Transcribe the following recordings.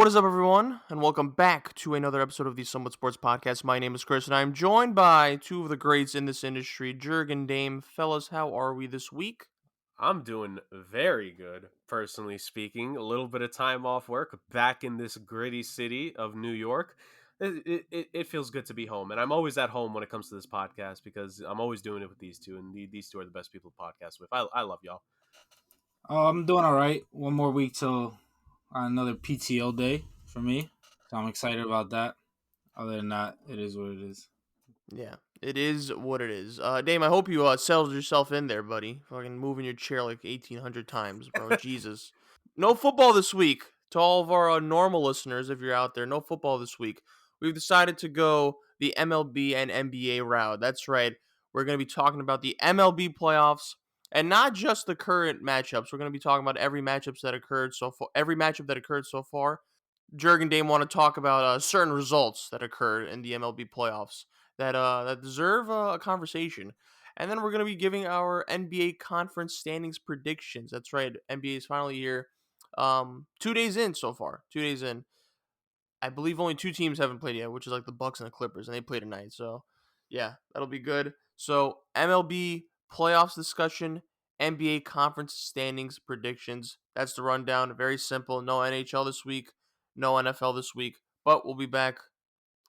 What is up, everyone, and welcome back to another episode of the Somewhat Sports Podcast. My name is Chris, and I'm joined by two of the greats in this industry, Jurg and Dame. Fellas, how are we this week? I'm doing very good, personally speaking. A little bit of time off work, back in this gritty city of New York. It feels good to be home, and I'm always at home when it comes to this podcast because I'm always doing it with these two, and these two are the best people to podcast with. I love y'all. Oh, I'm doing all right. One more week till another PTO day for me, so I'm excited about that. Other than that, it is what it is. Yeah, it is what it is. Dame, I hope you settled yourself in there, buddy. Fucking moving your chair like 1,800 times, bro. Jesus. No football this week. To all of our normal listeners, if you're out there, no football this week. We've decided to go the MLB and NBA route. That's right. We're going to be talking about the MLB playoffs and not just the current matchups. We're going to be talking about every matchup that occurred so far. Jurg and Dame want to talk about certain results that occurred in the MLB playoffs that deserve a conversation. And then we're going to be giving our NBA conference standings predictions. That's right. NBA is finally here. 2 days in so far. 2 days in. I believe only two teams haven't played yet, which is like the Bucks and the Clippers, and they play tonight. So, yeah, that'll be good. So, MLB playoffs discussion, NBA conference standings predictions. That's the rundown. Very simple. No NHL this week, no NFL this week, but we'll be back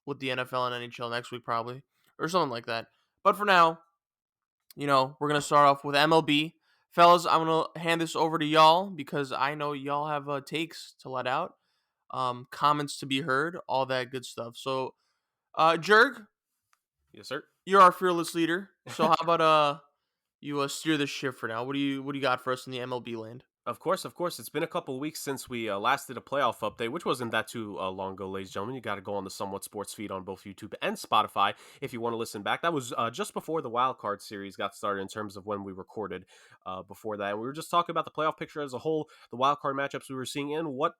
with the NFL and NHL next week probably, or something like that. But for now, we're going to start off with MLB. Fellas, I'm going to hand this over to y'all because I know y'all have takes to let out, comments to be heard, all that good stuff. So, Jurg, Yes, sir. you're our fearless leader. So how about you steer this ship for now? What do you got for us in the MLB land? Of course. It's been a couple of weeks since we last did a playoff update, which wasn't that too long ago, ladies and gentlemen. You got to go on the Somewhat Sports feed on both YouTube and Spotify if you want to listen back. That was just before the Wild Card series got started in terms of when we recorded before that. And we were just talking about the playoff picture as a whole, the Wild Card matchups we were seeing, and what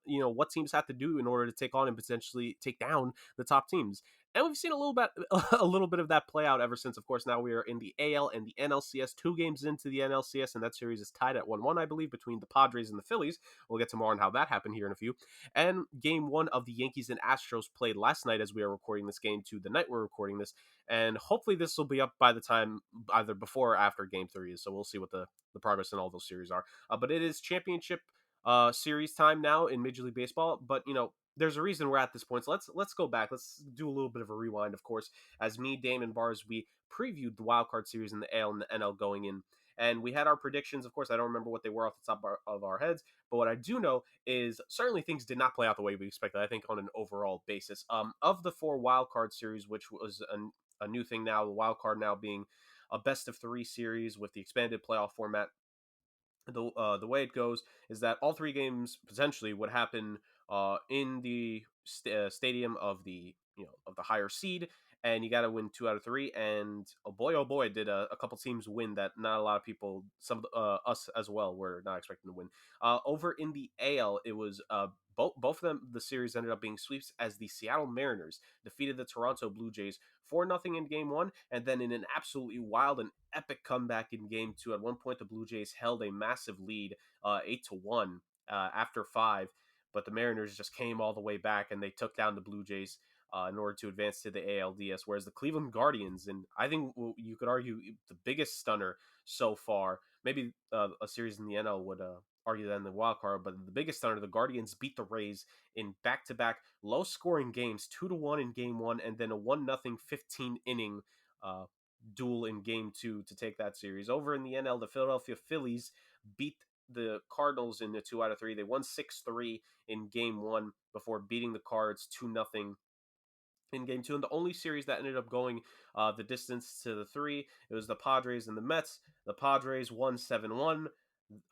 teams have to do in order to take on and potentially take down the top teams. And we've seen a little bit of that play out ever since. Of course, now we are in the AL and the NLCS, 2 games into the NLCS, and that series is tied at 1-1, I believe, between the Padres and the Phillies. We'll get to more on how that happened here in a few. And game 1 of the Yankees and Astros played last night as we are recording this game to the night we're recording this. And hopefully this will be up by the time either before or after game 3 is. So we'll see what the progress in all those series are. But it is championship series time now in Major League Baseball. But, there's a reason we're at this point. So let's go back. Let's do a little bit of a rewind, of course, as me, Dame, and Bars, we previewed the Wild Card series in the AL and the NL going in. And we had our predictions. Of course, I don't remember what they were off the top of our heads. But what I do know is certainly things did not play out the way we expected, I think, on an overall basis. Of the 4 Wild Card series, which was a new thing now, the Wild Card now being a best-of-3 series with the expanded playoff format, the way it goes is that all 3 games potentially would happen in the stadium of the of the higher seed, and you got to win 2 out of 3. And oh boy, did a couple teams win that not a lot of people, some us as well, were not expecting to win. Over in the AL, it was both of them. The series ended up being sweeps as the Seattle Mariners defeated the Toronto Blue Jays 4-0 in game 1, and then in an absolutely wild and epic comeback in game 2. At one point, the Blue Jays held a massive lead, 8-1 after 5, but the Mariners just came all the way back and they took down the Blue Jays in order to advance to the ALDS. Whereas the Cleveland Guardians, and I think you could argue the biggest stunner so far, maybe a series in the NL would argue that in the wild card, but the biggest stunner, the Guardians beat the Rays in back-to-back low-scoring games, 2-1 in game 1, and then a 1-0 15-inning duel in game 2 to take that series. Over in the NL, the Philadelphia Phillies beat the Cardinals in the 2 out of 3. They won 6-3 in game 1 before beating the Cards 2-0 in game 2. And the only series that ended up going the distance to the 3, it was the Padres and the Mets. The Padres won 7-1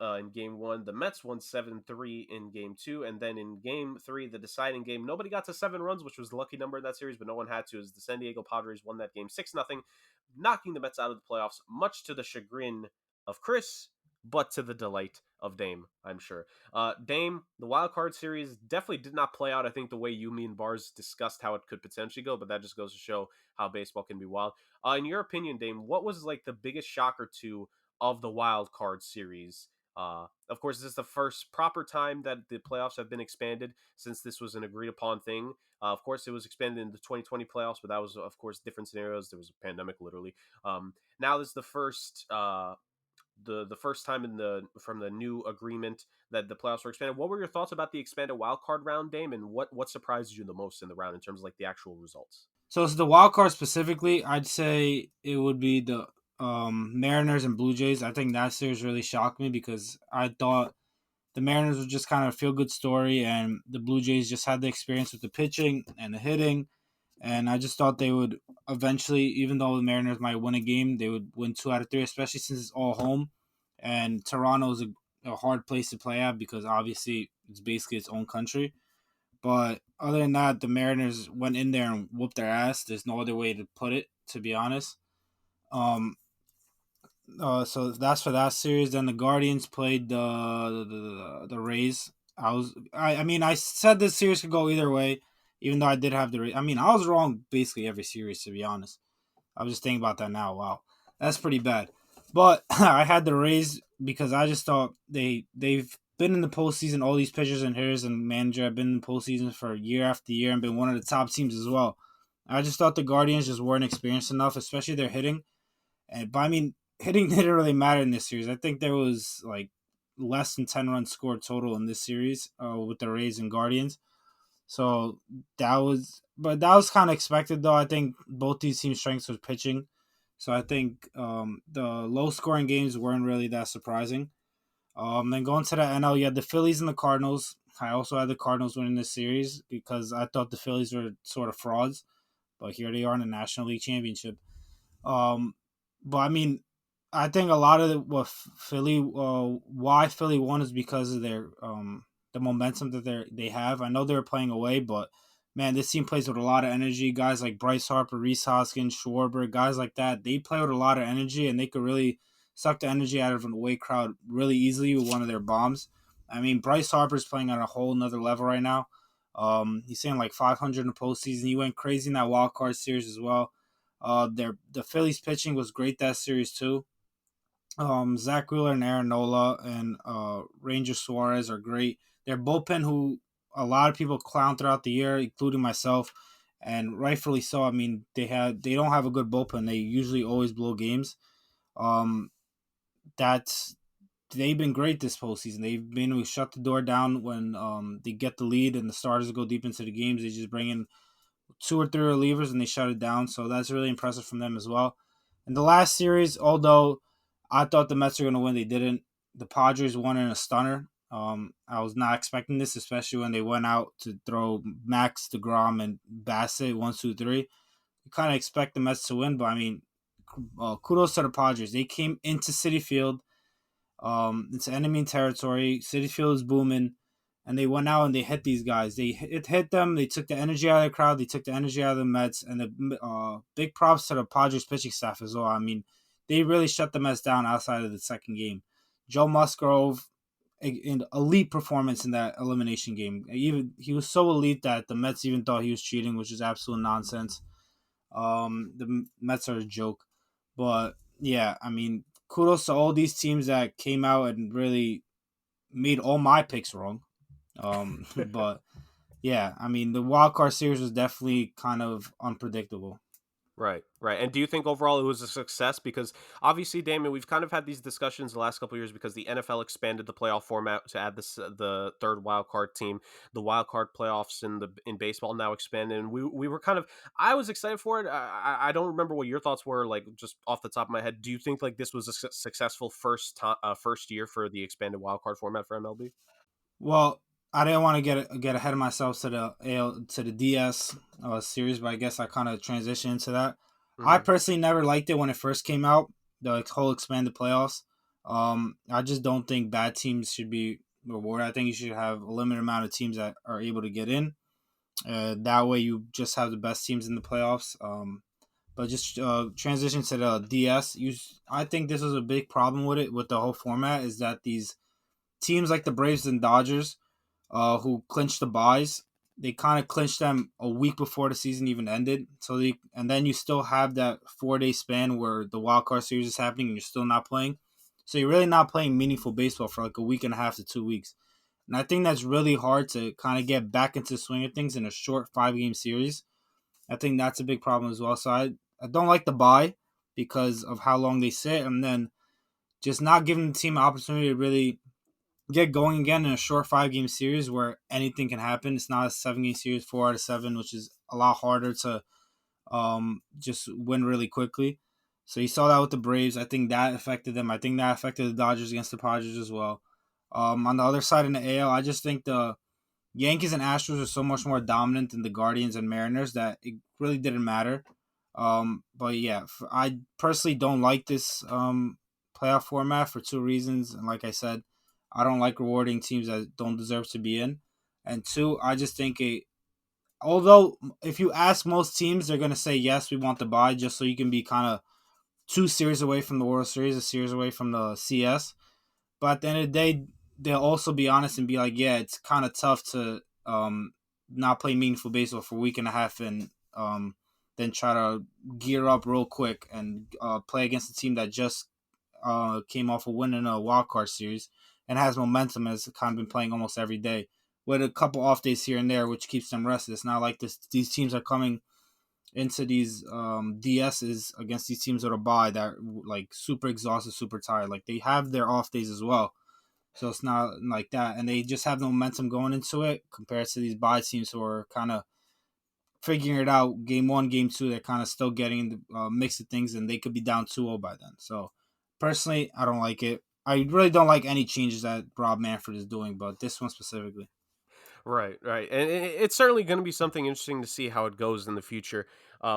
in game 1. The Mets won 7-3 in game 2. And then in game 3, the deciding game, nobody got to 7 runs, which was the lucky number in that series, but no one had to, as the San Diego Padres won that game 6-0, knocking the Mets out of the playoffs, much to the chagrin of Chris, but to the delight of Dame, I'm sure. Dame, the wild card series definitely did not play out, I think, the way you, me, and Bars discussed how it could potentially go, but that just goes to show how baseball can be wild. In your opinion, Dame, what was like the biggest shock or two of the wild card series Of course, this is the first proper time that the playoffs have been expanded since this was an agreed upon thing. Of course, it was expanded in the 2020 playoffs, but that was, of course, different scenarios. There was a pandemic, literally. Now this is the first the first time in the from the new agreement that the playoffs were expanded. What were your thoughts about the expanded wild card round, Dame, and what surprised you the most in the round in terms of like the actual results? So it's the wild card specifically. I'd say it would be the Mariners and Blue Jays. I think that series really shocked me because I thought the Mariners were just kind of a feel good story, and the Blue Jays just had the experience with the pitching and the hitting. And I just thought they would eventually, even though the Mariners might win a game, they would win 2 out of 3, especially since it's all home. And Toronto is a hard place to play at because obviously it's basically its own country. But other than that, the Mariners went in there and whooped their ass. There's no other way to put it, to be honest. Um, so that's for that series. Then the Guardians played the Rays. I mean I said this series could go either way, even though I did have the Rays. I mean I was wrong basically every series, to be honest. I was just thinking about that now. Wow, that's pretty bad. But I had the Rays because I just thought they've been in the postseason. All these pitchers and hitters and manager have been in the postseason for year after year and been one of the top teams as well. I just thought the Guardians just weren't experienced enough, especially their hitting. But I mean, hitting didn't really matter in this series. I think there was like less than 10 runs scored total in this series with the Rays and Guardians. So that was kind of expected though. I think both these teams' strengths was pitching. So I think the low scoring games weren't really that surprising. Then going to the NL, you had the Phillies and the Cardinals. I also had the Cardinals winning this series because I thought the Phillies were sort of frauds, but here they are in the National League Championship. Um, but I mean, I think a lot of why Philly won is because of their the momentum that they have. I know they were playing away, but man, this team plays with a lot of energy. Guys like Bryce Harper, Reese Hoskins, Schwarber, guys like that, they play with a lot of energy, and they could really suck the energy out of an away crowd really easily with one of their bombs. I mean, Bryce Harper's playing on a whole nother level right now. He's saying like 500 in the postseason. He went crazy in that wild card series as well. The Phillies pitching was great that series too. Zach Wheeler and Aaron Nola and Ranger Suarez are great. Their bullpen, who a lot of people clown throughout the year, including myself, and rightfully so. I mean, they don't have a good bullpen. They usually always blow games. Um, that's they've been great this postseason. They've been able to shut the door down when they get the lead and the starters go deep into the games. They just bring in 2 or 3 relievers and they shut it down. So that's really impressive from them as well. In the last series, although I thought the Mets were going to win, they didn't. The Padres won in a stunner. I was not expecting this, especially when they went out to throw Max, DeGrom, and Bassett 1, 2, 3. You kind of expect the Mets to win, but I mean, kudos to the Padres. They came into Citi Field. It's enemy territory. Citi Field is booming, and they went out and they hit these guys. They hit them. They took the energy out of the crowd. They took the energy out of the Mets, and the big props to the Padres pitching staff as well. I mean, they really shut the Mets down outside of the second game. Joe Musgrove, an elite performance in that elimination game. He was so elite that the Mets even thought he was cheating, which is absolute nonsense. The Mets are a joke, but yeah, I mean, kudos to all these teams that came out and really made all my picks wrong. But yeah, I mean, the wild card series was definitely kind of unpredictable. Right, right. And do you think overall it was a success? Because obviously, Damon, we've kind of had these discussions the last couple of years because the NFL expanded the playoff format to add the third wild card team. The wild card playoffs in baseball now expanded, and we were kind of I was excited for it. I don't remember what your thoughts were like just off the top of my head. Do you think like this was a successful first year for the expanded wild card format for MLB? Well, I didn't want to get ahead of myself to the DS series, but I guess I kind of transitioned into that. I Hmm. personally never liked it when it first came out, the whole expanded playoffs. I just don't think bad teams should be rewarded. I think you should have a limited amount of teams that are able to get in. That way, you just have the best teams in the playoffs. But just transition to the DS. I think this was a big problem with it, with the whole format, is that these teams like the Braves and Dodgers, who clinched the buys, they kind of clinched them a week before the season even ended. And then you still have that 4-day span where the wild card series is happening and you're still not playing. So you're really not playing meaningful baseball for like a week and a half to 2 weeks. And I think that's really hard to kind of get back into the swing of things in a short 5 game series. I think that's a big problem as well. So I don't like the bye because of how long they sit, and then just not giving the team an opportunity to really get going again in a short 5 game series where anything can happen. It's not a 7 game series, 4 out of 7, which is a lot harder to just win really quickly. So you saw that with the Braves. I think that affected them. I think that affected the Dodgers against the Padres as well. On the other side in the AL, I just think the Yankees and Astros are so much more dominant than the Guardians and Mariners that it really didn't matter. But yeah, I personally don't like this playoff format for 2 reasons. And like I said, I don't like rewarding teams that don't deserve to be in. And two, I just think although if you ask most teams, they're gonna say yes, we want the bye just so you can be kind of 2 series away from the World Series, a series away from the CS. But at the end of the day, they'll also be honest and be like, yeah, it's kind of tough to not play meaningful baseball for a week and a half and then try to gear up real quick and play against a team that just came off a win in a wild card series and has momentum, has kind of been playing almost every day with a couple off days here and there, which keeps them rested. It's not like these teams are coming into these DSs against these teams that are bye that are like super exhausted, super tired. Like they have their off days as well. So it's not like that. And they just have no momentum going into it compared to these bye teams who are kind of figuring it out game one, game two. They're kind of still getting in the mix of things and they could be down 2-0 by then. So personally, I don't like it. I really don't like any changes that Rob Manfred is doing, but this one specifically. Right, right, and it's certainly going to be something interesting to see how it goes in the future,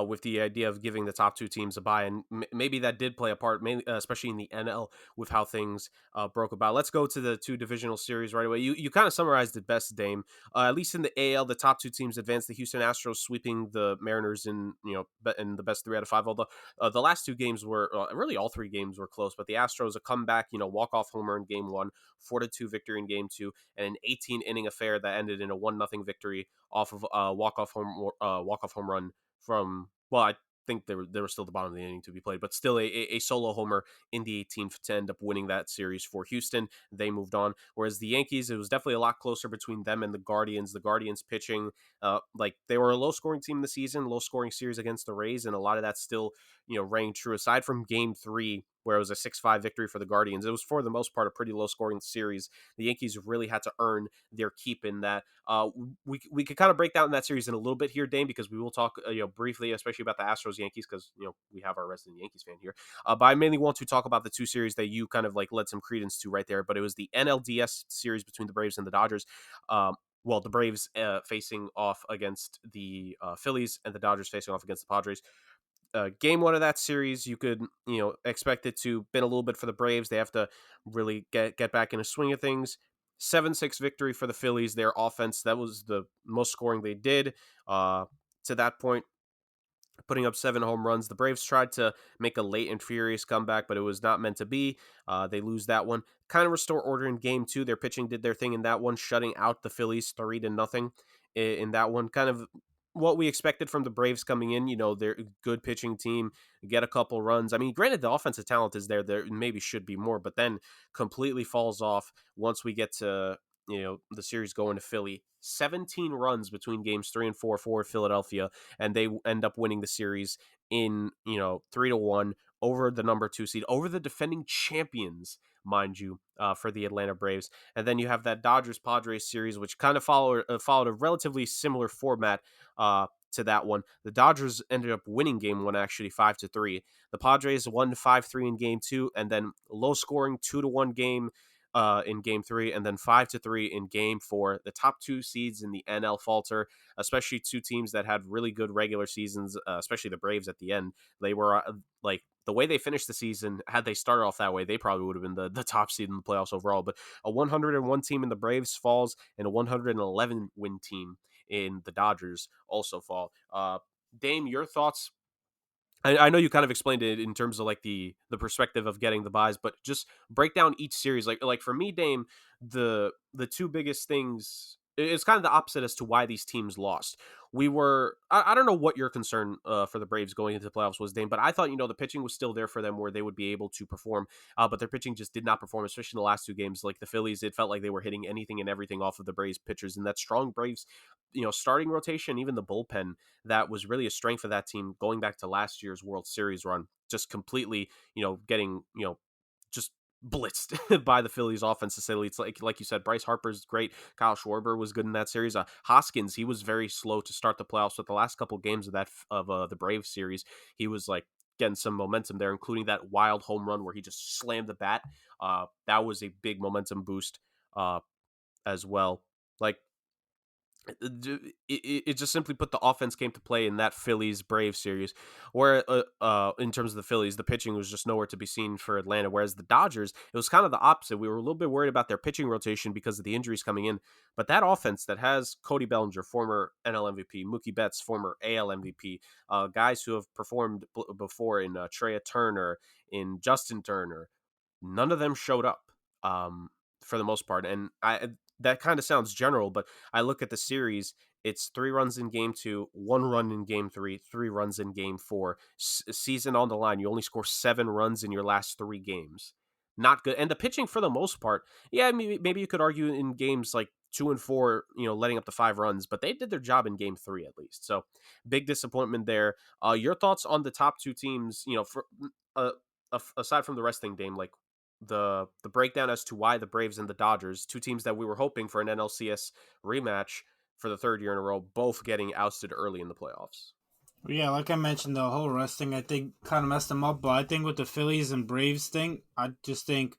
with the idea of giving the top two teams a bye, and maybe that did play a part, mainly, especially in the NL, with how things broke about. Let's go to the two divisional series right away. You kind of summarized it best, Dame. At least in the AL, the top two teams advanced. The Houston Astros sweeping the Mariners in in the best 3 out of 5. Although the last two games were really all 3 games were close, but the Astros a comeback, walk off homer in game one, 4-2 victory in game two, and an 18 inning affair that ended in a 1-0 victory off of a walk off home run from, well, I think they were still the bottom of the inning to be played, but still a solo homer in the 18th to end up winning that series for Houston. They moved on. Whereas the Yankees, it was definitely a lot closer between them and the Guardians. The Guardians pitching, like they were a low scoring team this season, low scoring series against the Rays, and a lot of that still, rang true. Aside from game three, where it was a 6-5 victory for the Guardians, it was for the most part a pretty low scoring series. The Yankees really had to earn their keep in that. We could kind of break down that series in a little bit here, Dane, because we will talk briefly, especially about the Astros Yankees, because we have our resident Yankees fan here. But I mainly want to talk about the two series that you kind of like led some credence to right there. But it was the NLDS series between the Braves and the Dodgers. Well, the Braves facing off against the Phillies and the Dodgers facing off against the Padres. Game one of that series, you could expect it to been a little bit for the Braves. They have to really get back in a swing of things. 7-6 victory for the Phillies. Their offense, that was the most scoring they did to that point, putting up 7 home runs. The Braves tried to make a late and furious comeback, but it was not meant to be. They lose that one. Kind of restore order in game two. Their pitching did their thing in that one, shutting out the Phillies 3-0 in that one. Kind of what we expected from the Braves coming in. They're a good pitching team, get a couple runs. I mean, granted, the offensive talent is there. There maybe should be more, but then completely falls off once we get to the series going to Philly. 17 runs between games 3 and 4 for Philadelphia, and they end up winning the series in 3-1 over the number 2 seed, over the defending champions, mind you, for the Atlanta Braves. And then you have that Dodgers Padres series, which kind of followed a relatively similar format to that one. The Dodgers ended up winning game one, actually 5-3. The Padres won 5-3 in game two, and then low scoring 2-1 game in game three, and then 5-3 in game four. The top 2 seeds in the NL falter, especially 2 teams that had really good regular seasons, especially the Braves at the end. They were like, the way they finished the season, had they started off that way, they probably would have been the top seed in the playoffs overall. But a 101 team in the Braves falls, and a 111 win team in the Dodgers also fall. Dame, your thoughts? I know you kind of explained it in terms of like the perspective of getting the buys, but just break down each series. Like for me, Dame, the two biggest things, it's kind of the opposite as to why these teams lost. I don't know what your concern for the Braves going into the playoffs was, Dane, but I thought, the pitching was still there for them where they would be able to perform, but their pitching just did not perform, especially in the last two games. Like the Phillies, it felt like they were hitting anything and everything off of the Braves pitchers, and that strong Braves, starting rotation, even the bullpen, that was really a strength of that team going back to last year's World Series run, just completely, getting, just blitzed by the Phillies offense to say the least. Like you said, Bryce Harper's great. Kyle Schwarber was good in that series. Hoskins, he was very slow to start the playoffs, but the last couple games of the Braves series, he was like getting some momentum there, including that wild home run where he just slammed the bat. That was a big momentum boost as well. Like it just simply put, the offense came to play in that Phillies Braves series, where in terms of the Phillies, the pitching was just nowhere to be seen for Atlanta, whereas the Dodgers, it was kind of the opposite. We were a little bit worried about their pitching rotation because of the injuries coming in, but that offense that has Cody Bellinger, former NL MVP, Mookie Betts, former AL MVP, guys who have performed before in Trea Turner, in Justin Turner, none of them showed up for the most part. And that kind of sounds general, but I look at the series, it's 3 runs in game 2, 1 run in game 3, 3 runs in game 4. Season on the line, you only score 7 runs in your last 3 games. Not good. And the pitching, for the most part, yeah, maybe you could argue in games like 2 and 4, letting up to 5 runs, but they did their job in game 3 at least. So big disappointment there. Your thoughts on the top 2 teams, for aside from the resting Dame, like the breakdown as to why the Braves and the Dodgers, 2 teams that we were hoping for an NLCS rematch for the 3rd year in a row, both getting ousted early in the playoffs. Yeah, like I mentioned, the whole rest thing I think kind of messed them up. But I think with the Phillies and Braves thing, I just think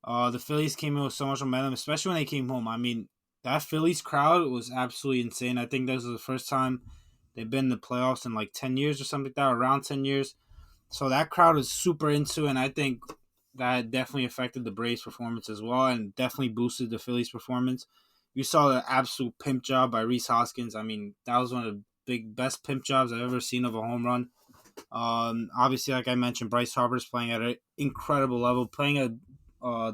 the Phillies came in with so much momentum, especially when they came home. I mean, that Phillies crowd was absolutely insane. I think this was the first time they've been in the playoffs in like 10 years or something like that, around 10 years. So that crowd was super into it, and I think that definitely affected the Braves' performance as well, and definitely boosted the Phillies' performance. You saw the absolute pimp job by Rhys Hoskins. I mean, that was one of the best pimp jobs I've ever seen of a home run. Obviously, like I mentioned, Bryce Harper's playing at an incredible level, playing at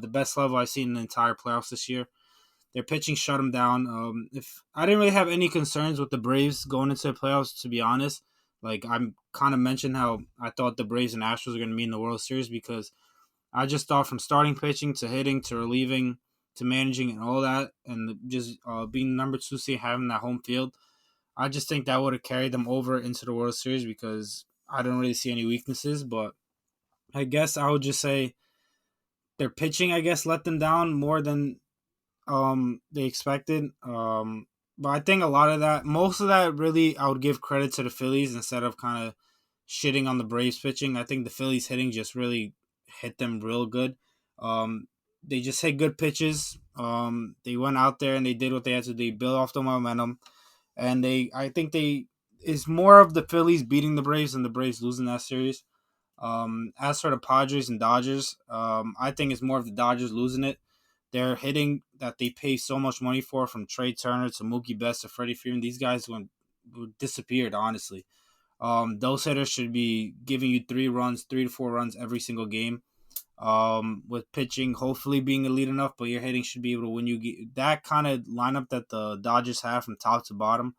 the best level I've seen in the entire playoffs this year. Their pitching shut them down. If I didn't really have any concerns with the Braves going into the playoffs, to be honest. Like I'm kind of mentioned how I thought the Braves and Astros were going to be in the World Series, because I just thought from starting pitching to hitting to relieving to managing and all that, and just being number 2 seed, having that home field, I just think that would have carried them over into the World Series, because I don't really see any weaknesses. But I guess I would just say their pitching, I guess, let them down more than they expected. But I think a lot of that, most of that, really, I would give credit to the Phillies instead of kind of shitting on the Braves pitching. I think the Phillies hitting just really hit them real good. They just hit good pitches. They went out there and they did what they had to do, build off the momentum, and I think it's more of the Phillies beating the Braves than the Braves losing that series. As for the Padres and Dodgers, I think it's more of the Dodgers losing it. They're hitting that they pay so much money for, from Trea Turner to Mookie Betts to Freddie Freeman. These guys disappeared, honestly. Those hitters should be giving you 3 to 4 runs every single game. With pitching hopefully being elite enough, but your hitting should be able to win you. That kind of lineup that the Dodgers have from top to bottom.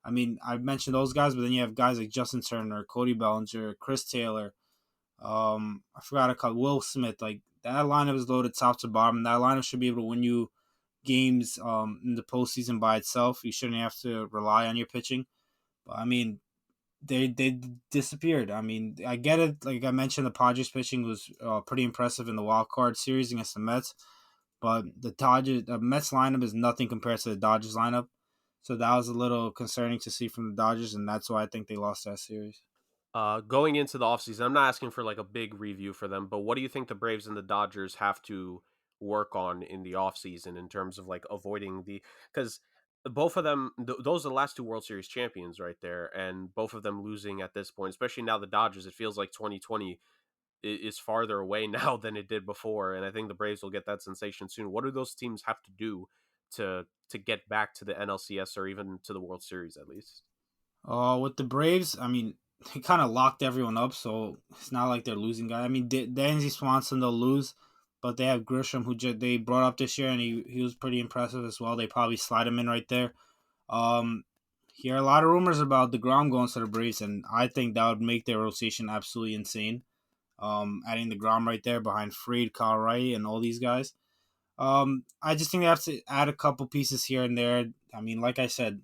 I mean, I've mentioned those guys, but then you have guys like Justin Turner, Cody Bellinger, Chris Taylor. I forgot to call Will Smith. Like, that lineup is loaded top to bottom. That lineup should be able to win you games in the postseason by itself. You shouldn't have to rely on your pitching. But I mean, they disappeared. I mean, I get it. Like I mentioned, the Padres pitching was pretty impressive in the wild card series against the Mets, but the Mets lineup is nothing compared to the Dodgers lineup. So that was a little concerning to see from the Dodgers, and that's why I think they lost that series. Going into the offseason, I'm not asking for like a big review for them, but what do you think the Braves and the Dodgers have to work on in the offseason in terms of like avoiding because both of them, those are the last 2 World Series champions right there, and both of them losing at this point, especially now the Dodgers, it feels like 2020 is farther away now than it did before, and I think the Braves will get that sensation soon. What do those teams have to do to get back to the NLCS or even to the World Series at least? With the Braves, I mean, they kind of locked everyone up, so it's not like they're losing guys. I mean, Dansby Swanson, they'll lose, but they have Grisham, who they brought up this year, and he was pretty impressive as well. They probably slide him in right there. Um, hear a lot of rumors about DeGrom going to the Braves, and I think that would make their rotation absolutely insane. Adding DeGrom right there behind Fried, Kyle Wright, and all these guys. I just think they have to add a couple pieces here and there. I mean, like I said,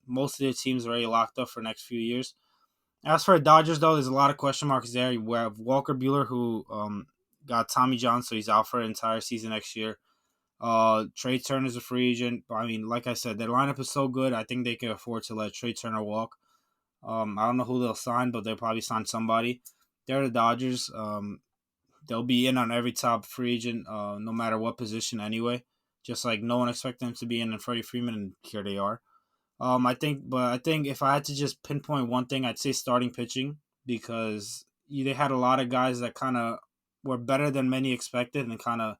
most of their teams are already locked up for the next few years. As for the Dodgers, though, there's a lot of question marks there. We have Walker Buehler, who got Tommy John, so he's out for the entire season next year. Trey Turner's a free agent. I mean, like I said, their lineup is so good. I think they can afford to let Trey Turner walk. I don't know who they'll sign, but they'll probably sign somebody. They're the Dodgers. They'll be in on every top free agent, no matter what position anyway. Just like no one expected them to be in Freddie Freeman, and here they are. I think if I had to just pinpoint one thing, I'd say starting pitching because they had a lot of guys that kind of were better than many expected and kind of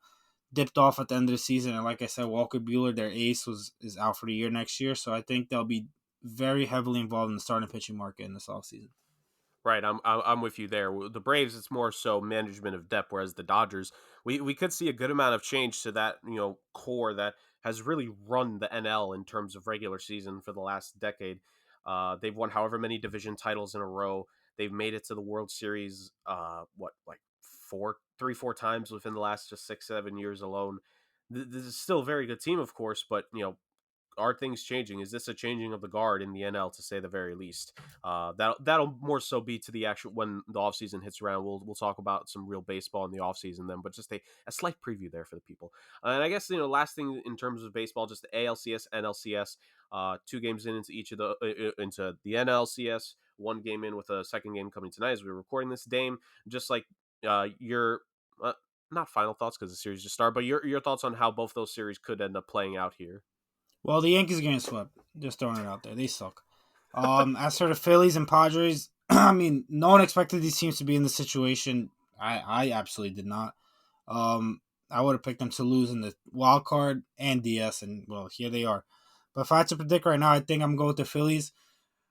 dipped off at the end of the season. And like I said, Walker Buehler, their ace, is out for the year next year. So I think they'll be very heavily involved in the starting pitching market in this offseason. Right, I'm with you there. The Braves, it's more so management of depth, whereas the Dodgers, we could see a good amount of change to that core that has really run the NL in terms of regular season for the last decade. They've won however many division titles in a row. They've made it to the World Series, like four times within the last just 6-7 years alone. This is still a very good team, of course, but are things changing? Is this a changing of the guard in the NL, to say the very least? That'll more so be to the actual when the offseason hits around. We'll talk about some real baseball in the offseason then, but just a slight preview there for the people. And I guess last thing in terms of baseball, just the ALCS, NLCS. 2 games into each of into the NLCS. 1 game in with a second game coming tonight as we're recording this. Dame, just like your not final thoughts because the series just started, but your thoughts on how both those series could end up playing out here. Well, the Yankees are getting swept. Just throwing it out there. They suck. As for the Phillies and Padres, I mean, no one expected these teams to be in this situation. I absolutely did not. I would have picked them to lose in the wild card and DS, and well, here they are. But if I had to predict right now, I think I'm going with the Phillies.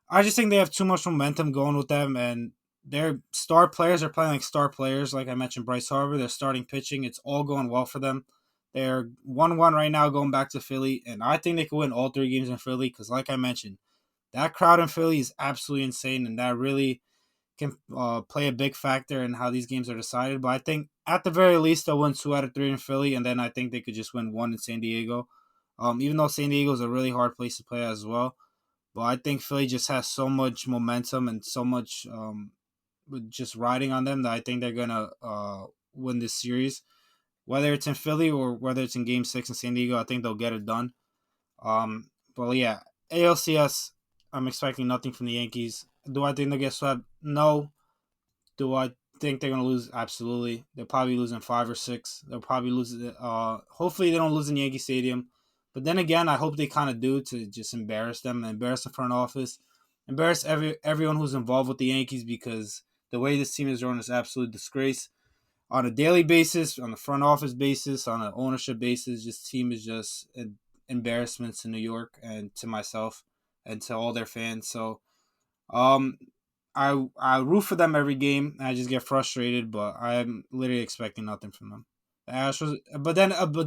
I just think they have too much momentum going with them, and their star players are playing like star players. Like I mentioned, Bryce Harper, they're starting pitching. It's all going well for them. They're 1-1 right now going back to Philly, and I think they could win all 3 games in Philly because, like I mentioned, that crowd in Philly is absolutely insane, and that really can play a big factor in how these games are decided. But I think at the very least they'll win 2 out of 3 in Philly, and then I think they could just win 1 in San Diego. Even though San Diego is a really hard place to play as well, but I think Philly just has so much momentum and so much just riding on them that I think they're gonna win this series. Whether it's in Philly or whether it's in Game 6 in San Diego, I think they'll get it done. But yeah, ALCS, I'm expecting nothing from the Yankees. Do I think they'll get swept? No. Do I think they're going to lose? Absolutely. They'll probably lose in 5 or 6. They'll probably lose. Hopefully they don't lose in Yankee Stadium. But then again, I hope they kind of do to just embarrass them, embarrass the front office, embarrass everyone who's involved with the Yankees because the way this team is run is absolute disgrace. On a daily basis, on the front office basis, on an ownership basis, this team is just an embarrassment to New York and to myself and to all their fans. So, I root for them every game. I just get frustrated, but I'm literally expecting nothing from them. The Astros, but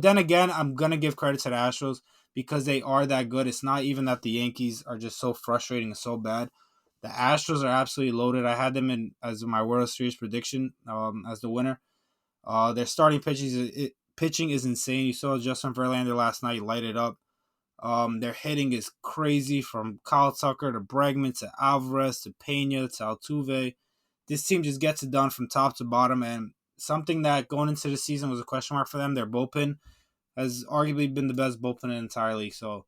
then again, I'm gonna give credit to the Astros because they are that good. It's not even that the Yankees are just so frustrating and so bad. The Astros are absolutely loaded. I had them in as my World Series prediction as the winner. Their starting pitching is insane. You saw Justin Verlander last night light it up. Their hitting is crazy from Kyle Tucker to Bregman to Alvarez to Pena to Altuve. This team just gets it done from top to bottom, and something that going into the season was a question mark for them. Their bullpen has arguably been the best bullpen in the entire league. So,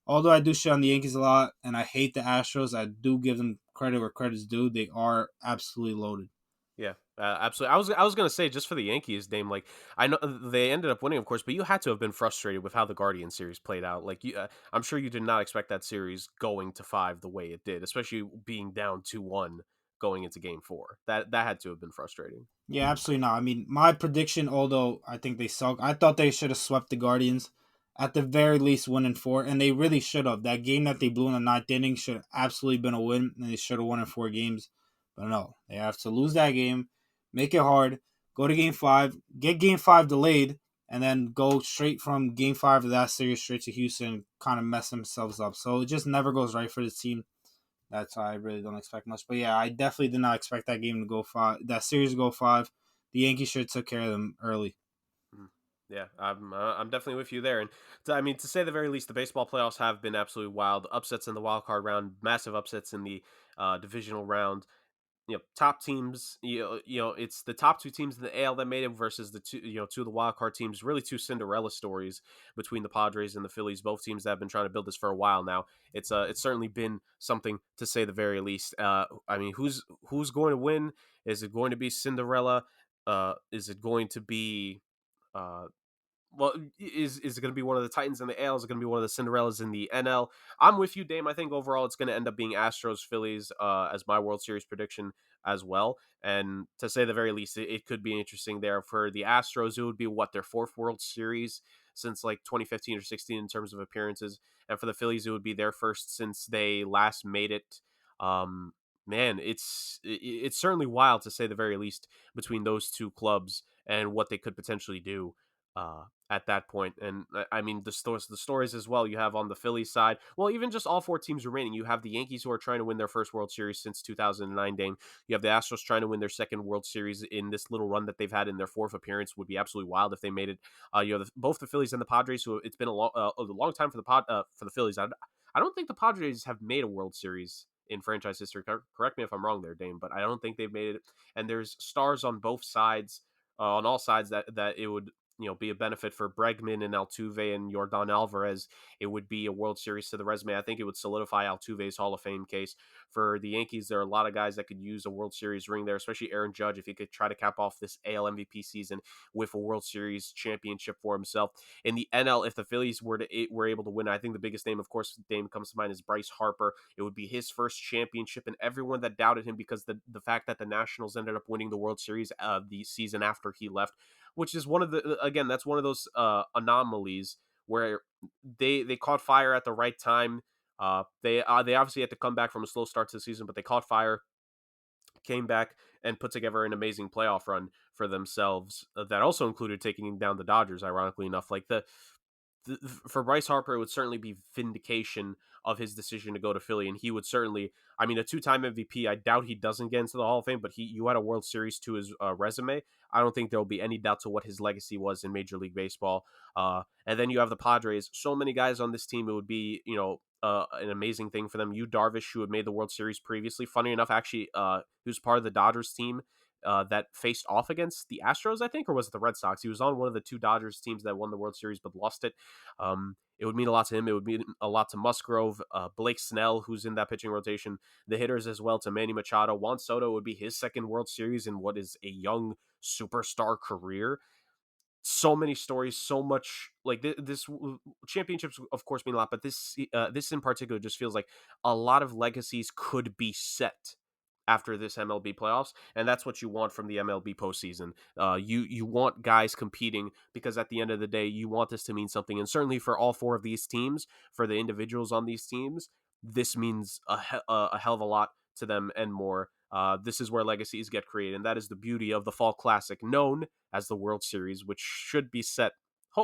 although I do shit on the Yankees a lot and I hate the Astros, I do give them credit where credit's due. They are absolutely loaded. Yeah, absolutely. I was gonna say just for the Yankees, Dame. Like I know they ended up winning, of course, but you had to have been frustrated with how the Guardian series played out. Like I'm sure you did not expect that series going to 5 the way it did, especially being down 2-1 going into Game 4. That had to have been frustrating. Yeah, absolutely not. I mean, my prediction, although I think they suck, I thought they should have swept the Guardians. At the very least, 1-4, and they really should have. That game that they blew in the 9th inning should have absolutely been a win, and they should have won in 4 games. But no, they have to lose that game, make it hard, go to Game 5, get Game 5 delayed, and then go straight from Game 5 of that series straight to Houston, kind of mess themselves up. So it just never goes right for this team. That's why I really don't expect much. But yeah, I definitely did not expect that game to go 5, that series to go 5. The Yankees should have took care of them early. Yeah, I'm definitely with you there. And to say the very least, the baseball playoffs have been absolutely wild. Upsets in the wild card round, massive upsets in the divisional round. Top teams. It's the top two teams in the AL that made it versus the two of the wild card teams. Really, two Cinderella stories between the Padres and the Phillies. Both teams that have been trying to build this for a while now. It's certainly been something to say the very least. Who's going to win? Is it going to be Cinderella? Is it going to be uh, well, is it going to be one of the Titans in the AL? Is it going to be one of the Cinderellas in the NL? I'm with you, Dame. I think overall it's going to end up being Astros Phillies as my World Series prediction as well. And to say the very least, it could be interesting there. For the Astros, it would be their fourth World Series since like 2015 or 16 in terms of appearances. And for the Phillies, it would be their first since they last made it. Man, it's certainly wild to say the very least between those two clubs and what they could potentially do at that point. And I mean, the stories as well you have on the Phillies side. Well, even just all four teams remaining. You have the Yankees who are trying to win their first World Series since 2009, Dame. You have the Astros trying to win their second World Series in this little run that they've had in their fourth appearance. Would be absolutely wild if they made it. You have both the Phillies and the Padres, who it's been a long time for the Phillies. I don't think the Padres have made a World Series in franchise history. Correct me if I'm wrong there, Dame, but I don't think they've made it. And there's stars on both sides, on all sides, that it would be a benefit for Bregman and Altuve and Yordan Alvarez. It would be a World Series to the resume. I think it would solidify Altuve's Hall of Fame case. For the Yankees, there are a lot of guys that could use a World Series ring there, especially Aaron Judge, if he could try to cap off this AL MVP season with a World Series championship for himself. In the NL, if the Phillies were able to win, I think the biggest name, of course, comes to mind is Bryce Harper. It would be his first championship, and everyone that doubted him because the fact that the Nationals ended up winning the World Series the season after he left, which is that's one of those anomalies where they caught fire at the right time. They obviously had to come back from a slow start to the season, but they caught fire, came back, and put together an amazing playoff run for themselves that also included taking down the Dodgers, ironically enough. For Bryce Harper, it would certainly be vindication of his decision to go to Philly, and he would certainly, a two-time MVP. I doubt he doesn't get into the Hall of Fame, but you had a World Series to his resume. I don't think there will be any doubt to what his legacy was in Major League Baseball. And then you have the Padres. So many guys on this team. It would be, an amazing thing for them. Yu Darvish, who had made the World Series previously. Funny enough, actually, he was part of the Dodgers team that faced off against the Astros, I think, or was it the Red Sox? He was on one of the two Dodgers teams that won the World Series but lost it. It would mean a lot to him. It would mean a lot to Musgrove, Blake Snell, who's in that pitching rotation, the hitters as well, to Manny Machado. Juan Soto would be his second World Series in what is a young superstar career. So many stories, so much like this championships, of course, mean a lot, but this in particular just feels like a lot of legacies could be set after this MLB playoffs, and that's what you want from the MLB postseason. You want guys competing because at the end of the day, you want this to mean something, and certainly for all four of these teams, for the individuals on these teams, this means a hell of a lot to them and more. This is where legacies get created, and that is the beauty of the Fall Classic, known as the World Series, which should be set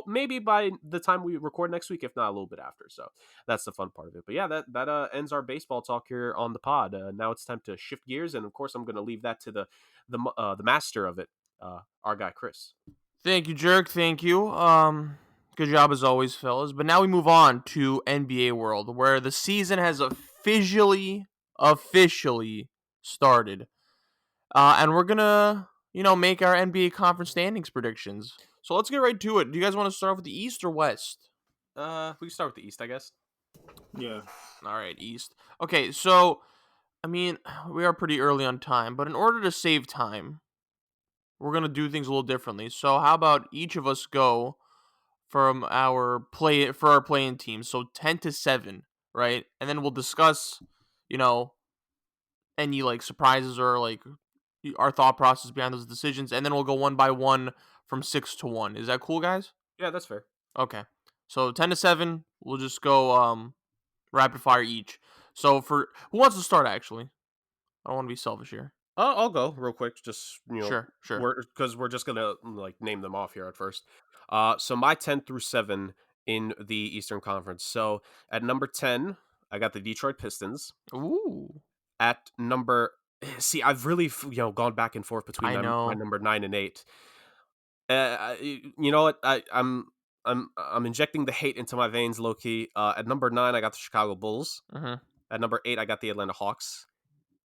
maybe by the time we record next week, if not a little bit after. So that's the fun part of it. But yeah, that ends our baseball talk here on the pod. Now it's time to shift gears, and of course, I'm going to leave that to the master of it, our guy Chris. Thank you, Jerk. Thank you. Good job as always, fellas. But now we move on to NBA world, where the season has officially started, and we're gonna make our NBA conference standings predictions. So let's get right to it. Do you guys want to start with the East or West? We can start with the East, I guess. Yeah. All right, East. Okay, so we are pretty early on time, but in order to save time, we're gonna do things a little differently. So how about each of us go from our playing team, so 10-7, right? And then we'll discuss, any like surprises or like our thought process behind those decisions, and then we'll go one by one from 6-1. Is that cool, guys? Yeah, that's fair. Okay. So 10-7, we'll just go rapid fire each. So for who wants to start? Actually, I don't want to be selfish here. I'll go real quick. Just Sure. we're just gonna like name them off here at first. So my 10 through 7 in the Eastern Conference. So at number 10, I got the Detroit Pistons. Ooh, At number, see, I've really gone back and forth between I my know. number 9 and 8. You know what? I'm injecting the hate into my veins, low key. At number 9, I got the Chicago Bulls. Mhm. At number 8, I got the Atlanta Hawks.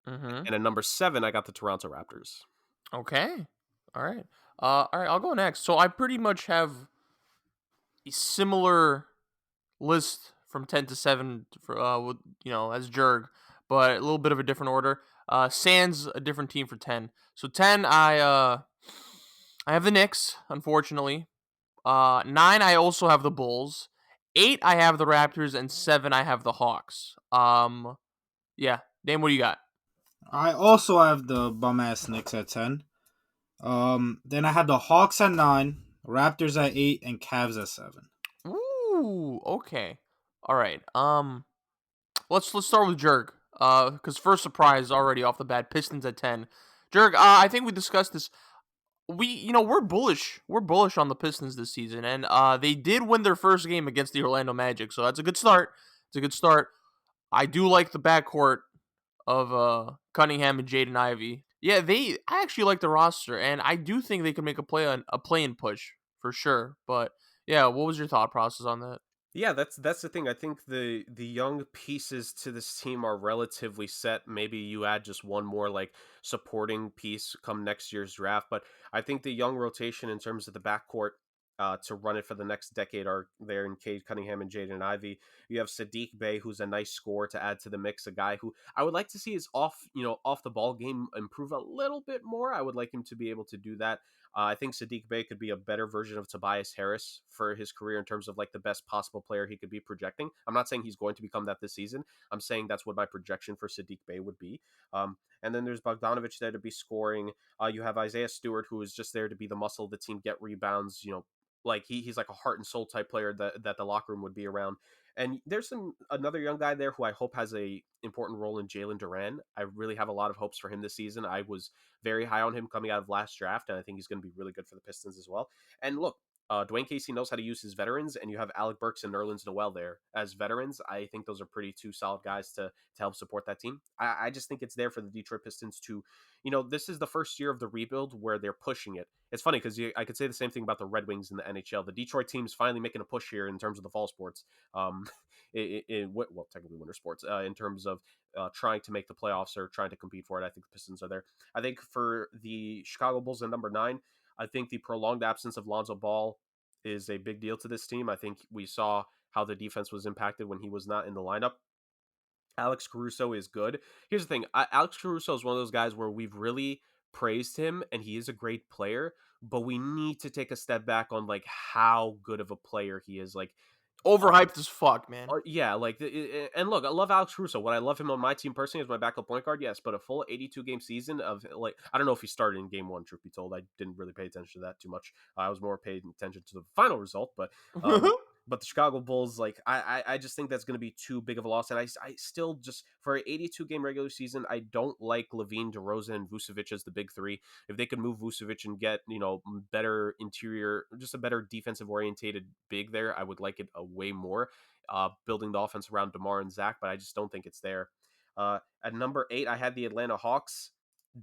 Mhm. And at number 7, I got the Toronto Raptors. Okay. All right. All right. I'll go next. So I pretty much have a similar list from 10 to 7 for with as Jurg, but a little bit of a different order. Sans a different team for 10. So 10, I have the Knicks, unfortunately. 9, I also have the Bulls. 8, I have the Raptors, and 7, I have the Hawks. Yeah. Dame, what do you got? I also have the bum ass Knicks at 10. Then I have the Hawks at 9, Raptors at 8, and Cavs at 7. Ooh, okay. All right. Let's start with Jurg. Because first surprise already off the bat, Pistons at 10. Jurg, I think we discussed this. We're bullish. We're bullish on the Pistons this season, and they did win their first game against the Orlando Magic, so that's a good start. It's a good start. I do like the backcourt of Cunningham and Jaden Ivey. Yeah, I actually like the roster, and I do think they can make a play-in push for sure. But yeah, what was your thought process on that? Yeah, that's the thing. I think the young pieces to this team are relatively set. Maybe you add just one more like supporting piece come next year's draft, but I think the young rotation in terms of the backcourt to run it for the next decade are there in Cade Cunningham and Jaden Ivey. You have Sadiq Bey, who's a nice scorer to add to the mix, a guy who I would like to see his off the ball game improve a little bit more. I would like him to be able to do that. I think Sadiq Bey could be a better version of Tobias Harris for his career in terms of like the best possible player he could be projecting. I'm not saying he's going to become that this season. I'm saying that's what my projection for Sadiq Bey would be. And then there's Bogdanovich there to be scoring. You have Isaiah Stewart, who is just there to be the muscle of the team, get rebounds. Like he's like a heart and soul type player that the locker room would be around. And there's another young guy there who I hope has a important role in Jalen Duran. I really have a lot of hopes for him this season. I was very high on him coming out of last draft, and I think he's going to be really good for the Pistons as well. And look, Dwayne Casey knows how to use his veterans, and you have Alec Burks and Nerlens Noel there as veterans. I think those are pretty two solid guys to help support that team. I just think it's there for the Detroit Pistons to, this is the first year of the rebuild where they're pushing it. It's funny because I could say the same thing about the Red Wings in the NHL. The Detroit team is finally making a push here in terms of the fall sports. Technically winter sports, in terms of trying to make the playoffs or trying to compete for it. I think the Pistons are there. I think for the Chicago Bulls at number 9, I think the prolonged absence of Lonzo Ball is a big deal to this team. I think we saw how the defense was impacted when he was not in the lineup. Alex Caruso is good. Here's the thing. Alex Caruso is one of those guys where we've really praised him and he is a great player, but we need to take a step back on like how good of a player he is. Like Overhyped as fuck, man. yeah, like, and look, I love Alex Caruso. Would I love him on my team personally as my backup point guard? Yes, but a full 82 game season of like, I don't know if he started in game 1. Truth be told, I didn't really pay attention to that too much. I was more paying attention to the final result, um, but the Chicago Bulls, like, I just think that's going to be too big of a loss, and I still just for an 82 game regular season, I don't like Levine, DeRozan, and Vucevic as the big three. If they could move Vucevic and get better interior, just a better defensive orientated big there, I would like it a way more. Building the offense around DeMar and Zach, but I just don't think it's there. At number 8, I had the Atlanta Hawks.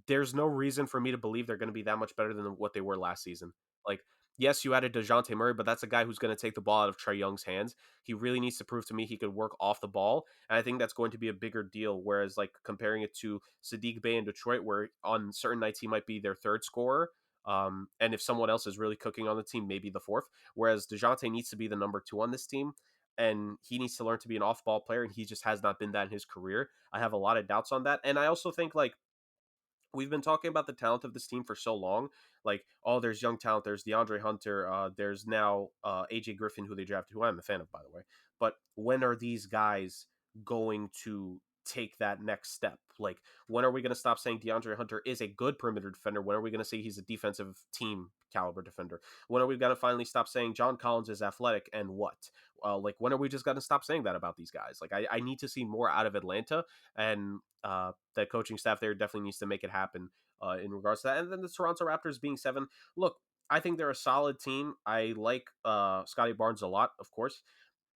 There's no reason for me to believe they're going to be that much better than what they were last season. Like, yes, you added DeJounte Murray, but that's a guy who's going to take the ball out of Trae Young's hands. He really needs to prove to me he could work off the ball, and I think that's going to be a bigger deal. Whereas, like, comparing it to Sadiq Bey in Detroit, where on certain nights he might be their third scorer, and if someone else is really cooking on the team, maybe the fourth. Whereas DeJounte needs to be the number 2 on this team, and he needs to learn to be an off-ball player, and he just has not been that in his career. I have a lot of doubts on that, and I also think like we've been talking about the talent of this team for so long. Like, oh, there's young talent. There's DeAndre Hunter. There's now AJ Griffin, who they drafted, who I'm a fan of, by the way. But when are these guys going to take that next step? Like, when are we going to stop saying DeAndre Hunter is a good perimeter defender? When are we going to say he's a defensive team caliber defender? When are we gonna finally stop saying John Collins is athletic and what? Like, when are we just gonna stop saying that about these guys? Like, I need to see more out of Atlanta, and the coaching staff there definitely needs to make it happen in regards to that. And then the Toronto Raptors being 7. Look, I think they're a solid team. I like Scotty Barnes a lot, of course.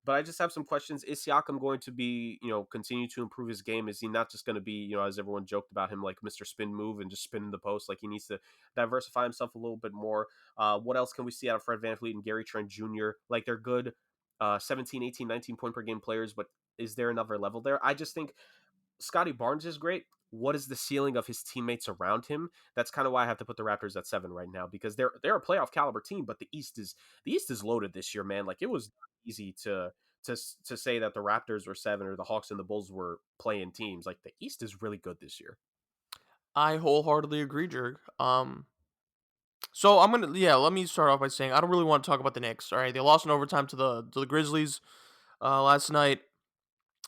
But I just have some questions. Is Siakam going to be, continue to improve his game? Is he not just going to be, as everyone joked about him, like Mr. Spin Move and just spin in the post? Like, he needs to diversify himself a little bit more. What else can we see out of Fred VanVleet and Gary Trent Jr.? Like, they're good 17, 18, 19 point per game players, but is there another level there? I just think Scotty Barnes is great. What is the ceiling of his teammates around him? That's kind of why I have to put the Raptors at 7 right now, because they're a playoff caliber team, but the East is loaded this year, man. Like, it was not easy to say that the Raptors were 7 or the Hawks and the Bulls were playing teams. Like, the East is really good this year. I wholeheartedly agree, Jerg. So let me start off by saying I don't really want to talk about the Knicks. All right, they lost in overtime to the Grizzlies last night.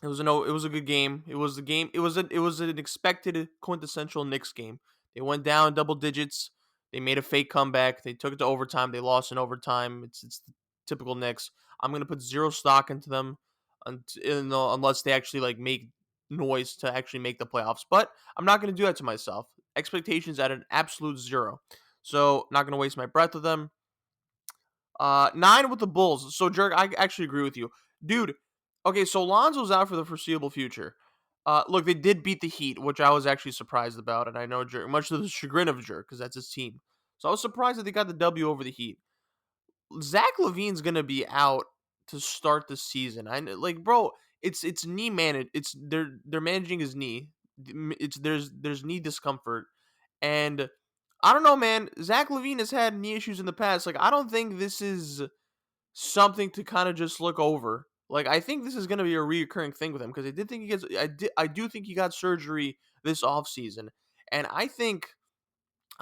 It was a good game. It was the game. It was an expected quintessential Knicks game. They went down double digits. They made a fake comeback. They took it to overtime. They lost in overtime. It's the typical Knicks. I'm gonna put zero stock into them unless they actually like make noise to actually make the playoffs. But I'm not gonna do that to myself. Expectations at an absolute zero. So not gonna waste my breath with them. 9 with the Bulls. So, Jerk, I actually agree with you. Dude, okay, so Lonzo's out for the foreseeable future. Look, they did beat the Heat, which I was actually surprised about, and I know Jerk, much to the chagrin of Jerk, because that's his team. So I was surprised that they got the W over the Heat. Zach LaVine's gonna be out to start the season. Like, bro, it's knee managed. They're managing his knee. There's knee discomfort, and I don't know, man. Zach LaVine has had knee issues in the past. Like, I don't think this is something to kind of just look over. Like, I think this is going to be a reoccurring thing with him because I do think he got surgery this offseason. And I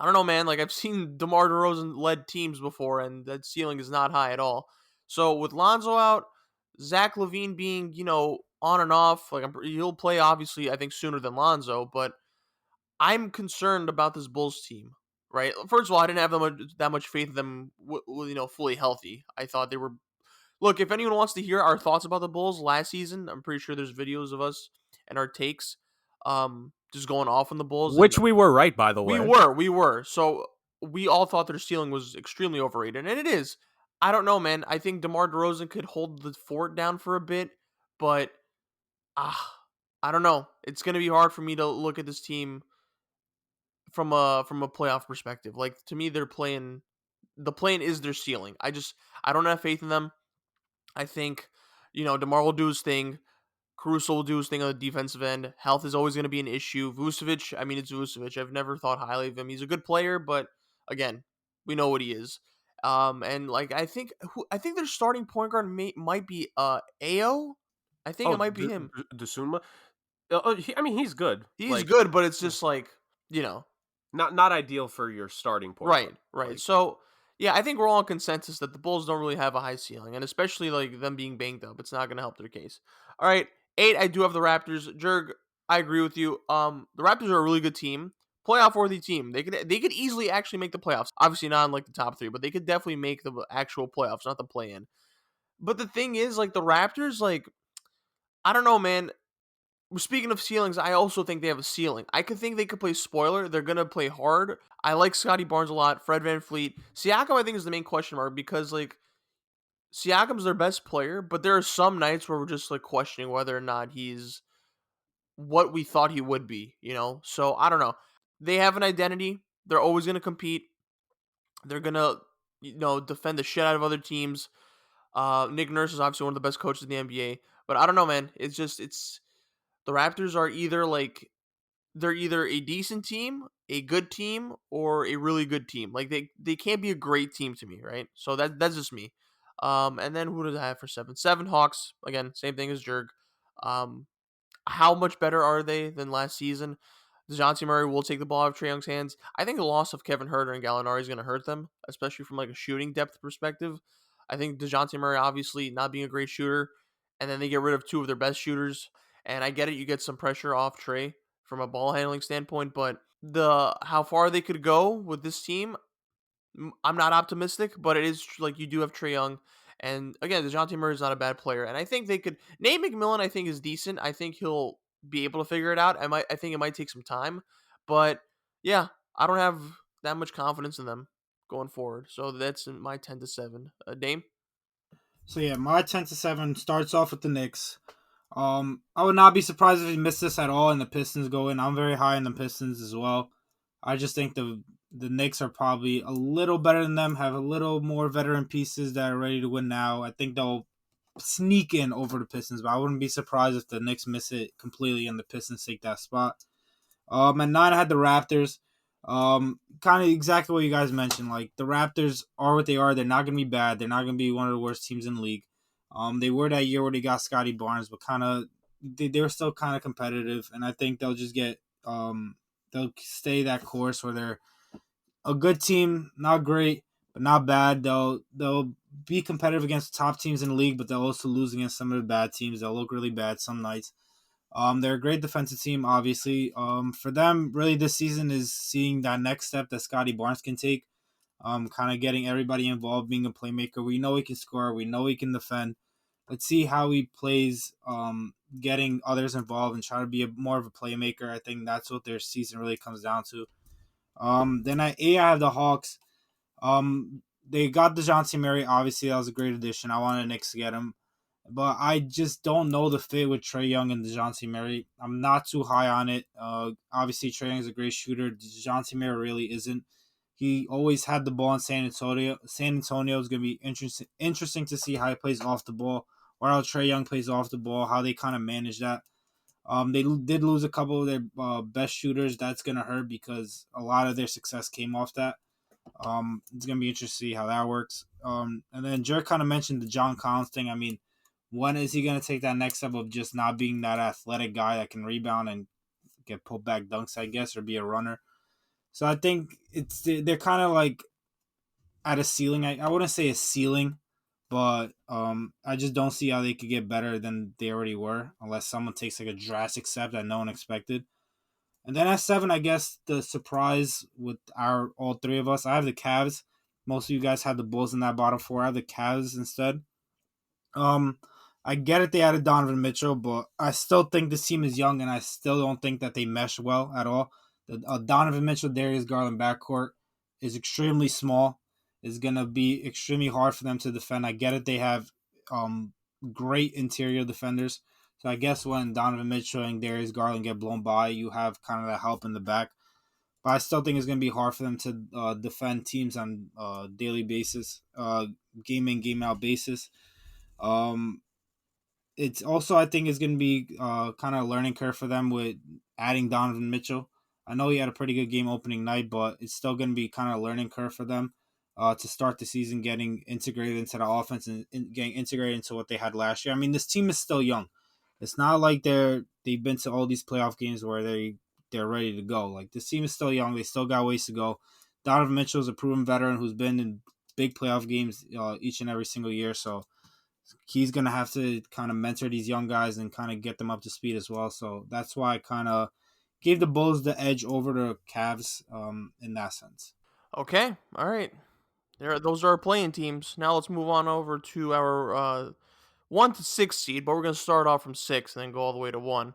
don't know, man. Like, I've seen DeMar DeRozan led teams before, and that ceiling is not high at all. So with Lonzo out, Zach LaVine being, on and off, like he'll play obviously, I think sooner than Lonzo, but I'm concerned about this Bulls team. Right. First of all, I didn't have that much faith in them, fully healthy. I thought they were. Look, if anyone wants to hear our thoughts about the Bulls last season, I'm pretty sure there's videos of us and our takes, just going off on the Bulls, and Which we were right, by the we way. were. So we all thought their ceiling was extremely overrated, and it is. I don't know, man. I think DeMar DeRozan could hold the fort down for a bit, but I don't know. It's gonna be hard for me to look at this team from a playoff perspective. Like, to me, the plane is their ceiling. I don't have faith in them. I think, DeMar will do his thing. Caruso will do his thing on the defensive end. Health is always going to be an issue. Vucevic, I mean, it's Vucevic. I've never thought highly of him. He's a good player, but again, we know what he is. And like I think their starting point guard might be Ao. I think it Oh, might be him. Desuma. I mean, he's good. He's Like, good, but it's yeah. just like, you know, Not ideal for your starting point right, guard. right. Like, So yeah, I think we're all in consensus that the Bulls don't really have a high ceiling, and especially like them being banged up, it's not going to help their case. All right, 8. I do have the Raptors. Jurg, I agree with you. The Raptors are a really good team, playoff worthy team. They could easily actually make the playoffs. Obviously not in like the top 3, but they could definitely make the actual playoffs, not the play in. But the thing is, like the Raptors, like I don't know, man. Speaking of ceilings, I also think they have a ceiling. I could think they could play spoiler. They're gonna play hard. I like Scotty Barnes a lot. Fred VanVleet, Siakam, I think is the main question mark because like Siakam's their best player, but there are some nights where we're just like questioning whether or not he's what we thought he would be. So I don't know. They have an identity. They're always gonna compete. They're gonna defend the shit out of other teams. Nick Nurse is obviously one of the best coaches in the NBA, but I don't know, man. It's the Raptors are either like they're either a decent team, a good team, or a really good team. Like they can't be a great team to me, right? So that's just me. And then who did I have for 7? 7 Hawks. Again, same thing as Jerg. Um, how much better are they than last season? DeJounte Murray will take the ball out of Trae Young's hands. I think the loss of Kevin Huerter and Gallinari is going to hurt them, especially from like a shooting depth perspective. I think DeJounte Murray obviously not being a great shooter, and then they get rid of 2 of their best shooters. And I get it, you get some pressure off Trae from a ball handling standpoint, but the how far they could go with this team, I'm not optimistic, but it is like you do have Trae Young, and again, DeJounte Murray is not a bad player, and I think they could. Nate McMillan, I think, is decent. I think he'll be able to figure it out. I think it might take some time, but yeah, I don't have that much confidence in them going forward. So that's my 10-7. Dame. So yeah, my 10-7 starts off with the Knicks. I would not be surprised if he missed this at all and the Pistons go in. I'm very high on the Pistons as well. I just think the Knicks are probably a little better than them, have a little more veteran pieces that are ready to win now. I think they'll sneak in over the Pistons, but I wouldn't be surprised if the Knicks miss it completely and the Pistons take that spot. At 9, I had the Raptors. Kind of exactly what you guys mentioned. Like the Raptors are what they are. They're not gonna be bad. They're not gonna be one of the worst teams in the league. They were that year where they got Scotty Barnes, but kind of they were still kind of competitive, and I think they'll just get they'll stay that course where they're a good team, not great, but not bad. They'll be competitive against top teams in the league, but they'll also lose against some of the bad teams. They'll look really bad some nights. They're a great defensive team, obviously. For them, really, this season is seeing that next step that Scotty Barnes can take. Kind of getting everybody involved, being a playmaker. We know he can score. We know he can defend. Let's see how he plays. Getting others involved and try to be more of a playmaker. I think that's what their season really comes down to. Then at 8, I have the Hawks. They got DeJounte Murray. Obviously, that was a great addition. I wanted the Knicks to get him. But I just don't know the fit with Trae Young and DeJounte Murray. I'm not too high on it. Obviously, Trae Young is a great shooter. DeJounte Murray really isn't. He always had the ball in San Antonio. San Antonio is going to be interesting to see how he plays off the ball, or how Trae Young plays off the ball, how they kind of manage that. They did lose a couple of their best shooters. That's going to hurt because a lot of their success came off that. It's going to be interesting to see how that works. And then Jerk kind of mentioned the John Collins thing. I mean, when is he going to take that next step of just not being that athletic guy that can rebound and get put back dunks, I guess, or be a runner? So I think they're kind of like at a ceiling. I wouldn't say a ceiling, but I just don't see how they could get better than they already were unless someone takes like a drastic step that no one expected. And then at 7, I guess the surprise with all three of us, I have the Cavs. Most of you guys had the Bulls in that bottom 4. I have the Cavs instead. Um, I get it. They added Donovan Mitchell, but I still think this team is young, and I still don't think that they mesh well at all. The Donovan Mitchell, Darius Garland backcourt is extremely small. It's gonna be extremely hard for them to defend. I get it. They have great interior defenders. So I guess when Donovan Mitchell and Darius Garland get blown by, you have kind of that help in the back. But I still think it's going to be hard for them to defend teams on a daily basis, game in, game out basis. Um, it's also, I think, is going to be kind of a learning curve for them with adding Donovan Mitchell. I know he had a pretty good game opening night, but it's still going to be kind of a learning curve for them to start the season getting integrated into the offense and getting integrated into what they had last year. I mean, this team is still young. It's not like they've been to all these playoff games where they're ready to go. Like this team is still young. They still got ways to go. Donovan Mitchell is a proven veteran who's been in big playoff games each and every single year. So he's going to have to kind of mentor these young guys and kind of get them up to speed as well. So that's why I kind of gave the Bulls the edge over the Cavs in that sense. Okay, all right. Those are our playing teams. Now let's move on over to our 1 to 6 seed, but we're going to start off from 6 and then go all the way to 1. All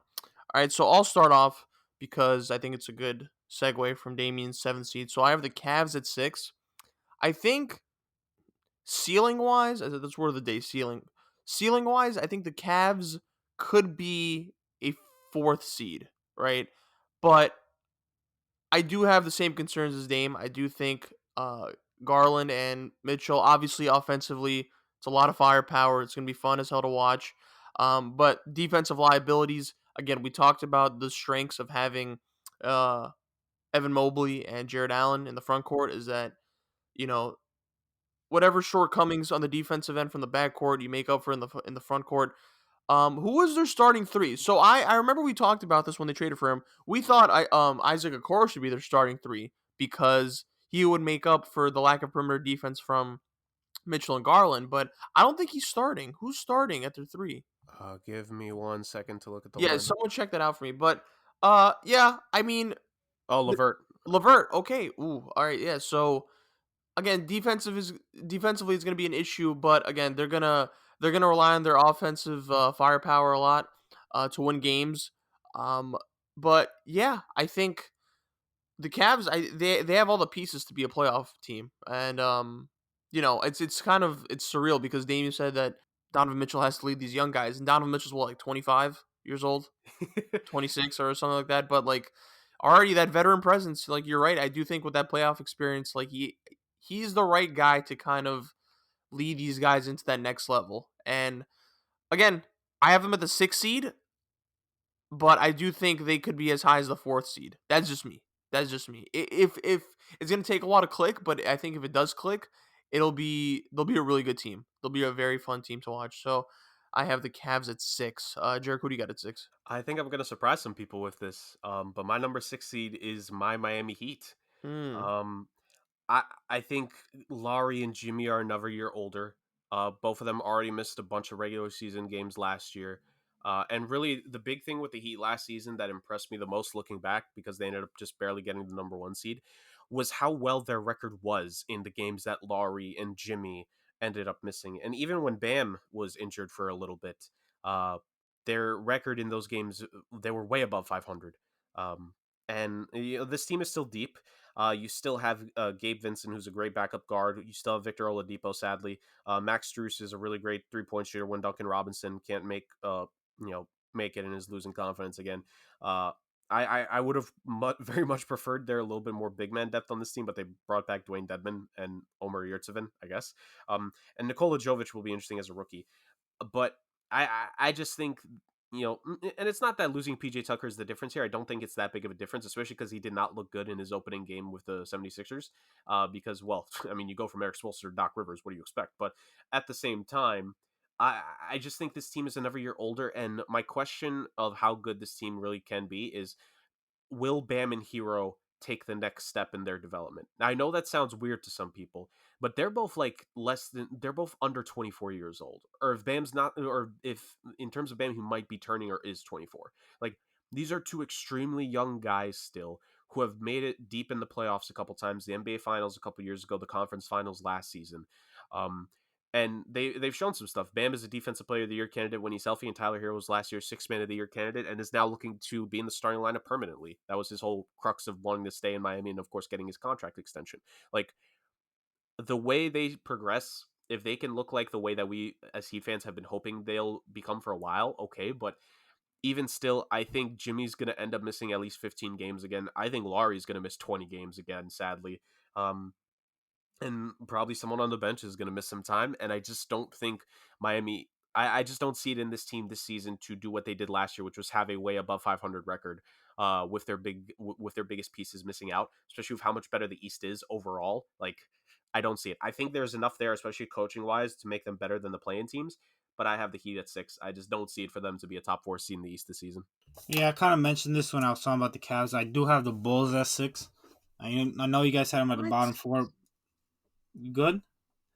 right, so I'll start off because I think it's a good segue from Damien's 7th seed. So I have the Cavs at 6. I think ceiling wise, that's word of the day, ceiling. Ceiling wise, I think the Cavs could be a 4th seed, right? But I do have the same concerns as Dame. I do think Garland and Mitchell, obviously offensively, it's a lot of firepower. It's going to be fun as hell to watch. But defensive liabilities, again, we talked about the strengths of having Evan Mobley and Jared Allen in the front court is that, you know, whatever shortcomings on the defensive end from the backcourt, you make up for in the front court. Who was their starting 3? So I remember we talked about this when they traded for him. We thought Isaac Okoro should be their starting 3 because he would make up for the lack of perimeter defense from Mitchell and Garland, but I don't think he's starting. Who's starting at their 3? Give me 1 second to look at the Yeah, line. someone check that out for me. But yeah, I mean Oh, Levert. LeVert, okay. Ooh, all right, yeah. So again, defensively is going to be an issue, but again, they're gonna rely on their offensive firepower a lot to win games. Um, but yeah, I think the Cavs, they have all the pieces to be a playoff team, and it's kind of it's surreal because Damian said that Donovan Mitchell has to lead these young guys, and Donovan Mitchell's what, like 25 years old, 26 or something like that, but like already that veteran presence, like you're right, I do think with that playoff experience, like he's the right guy to kind of lead these guys into that next level. And again, I have them at the 6th seed, but I do think they could be as high as the 4th seed. That's just me. That's just me. If it's gonna take a lot of click, but I think if it does click, they'll be a really good team. They'll be a very fun team to watch. So I have the Cavs at 6. Jarek, who do you got at 6? I think I'm gonna surprise some people with this. But my number 6 seed is my Miami Heat. Hmm. Um, I think Laurie and Jimmy are another year older. Both of them already missed a bunch of regular season games last year. And really, the big thing with the Heat last season that impressed me the most looking back, because they ended up just barely getting the number 1 seed, was how well their record was in the games that Laurie and Jimmy ended up missing. And even when Bam was injured for a little bit, uh, their record in those games, they were way above 500. And this team is still deep. You still have Gabe Vincent, who's a great backup guard. You still have Victor Oladipo, sadly. Max Strus is a really great 3-point shooter when Duncan Robinson can't make it and is losing confidence again. Uh, I would have very much preferred there a little bit more big man depth on this team, but they brought back Dwayne Dedman and Omer Yurtseven, I guess. And Nikola Jovic will be interesting as a rookie. But I just think, and it's not that losing PJ Tucker is the difference here. I don't think it's that big of a difference, especially because he did not look good in his opening game with the 76ers. Because, well, I mean, you go from Eric Spoelstra to Doc Rivers, what do you expect? But at the same time, I just think this team is another year older. And my question of how good this team really can be is, will Bam and Hero take the next step in their development? Now, I know that sounds weird to some people, but they're both they're both under 24 years old. Or if Bam's not, or if in terms of Bam, he might be turning or is 24. Like, these are two extremely young guys still who have made it deep in the playoffs a couple times, the NBA Finals a couple years ago, the Conference Finals last season. Um, and they've shown some stuff. Bam is a Defensive Player of the Year candidate when he's healthy, and Tyler Hero was last year's Sixth Man of the Year candidate, and is now looking to be in the starting lineup permanently. That was his whole crux of wanting to stay in Miami, and of course getting his contract extension. Like, the way they progress, if they can look like the way that we as Heat fans have been hoping they'll become for a while, okay. But even still, I think Jimmy's going to end up missing at least 15 games again. I think Laurie's going to miss 20 games again, sadly. And probably someone on the bench is going to miss some time. And I just don't think Miami, I just don't see it in this team this season to do what they did last year, which was have a way above 500 record with their biggest pieces missing out, especially with how much better the East is overall. Like, I don't see it. I think there's enough there, especially coaching wise, to make them better than the play-in teams. But I have the Heat at 6. I just don't see it for them to be a top 4 seed in the East this season. Yeah, I kind of mentioned this when I was talking about the Cavs. I do have the Bulls at 6. I know you guys had them at the bottom What? 4. You good?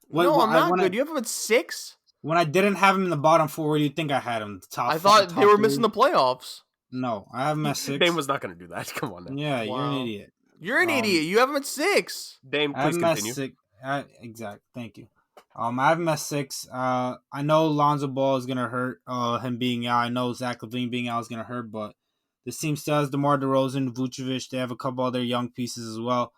No, I'm not When I good. You have them at 6? didn't have them in the bottom 4, where do you think I had them? The I thought they top were missing 3? the playoffs. No, I have them at Dame 6. was not going to do that. Come on now. Yeah, you're an Wow. idiot. You're an idiot. You have them at 6. Dame, I have please him at continue. 6. Exact. Thank you. I have him at 6. I know Lonzo Ball is gonna hurt. Him being out. I know Zach LaVine being out is gonna hurt, but this team still has DeMar DeRozan, Vucevic. They have a couple other young pieces as well.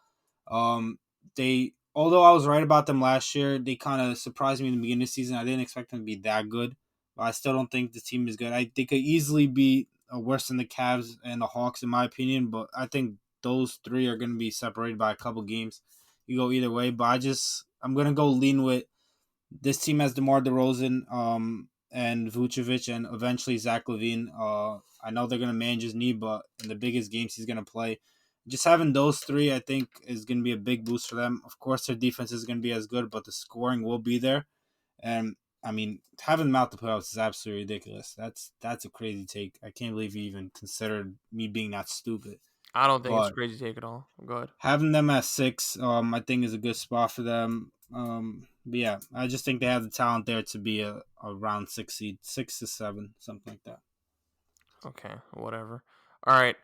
Although I was right about them last year, they kind of surprised me in the beginning of the season. I didn't expect them to be that good, but I still don't think the team is good. They could easily be worse than the Cavs and the Hawks, in my opinion, but I think those three are going to be separated by a couple games. You go either way, but I'm going to go lean with this team has DeMar DeRozan and Vucevic and eventually Zach LaVine. I know they're going to manage his knee, but in the biggest games he's going to play, just having those three, I think, is going to be a big boost for them. Of course, their defense is going to be as good, but the scoring will be there. And I mean, having them out the playoffs is absolutely ridiculous. That's a crazy take. I can't believe you even considered me being that stupid. I don't think it's But crazy take at all. Go ahead. having them at 6, I think is a good spot for them. But yeah, I just think they have the talent there to be a round 6 seed, 6 to 7, something like that. Okay, whatever. All right.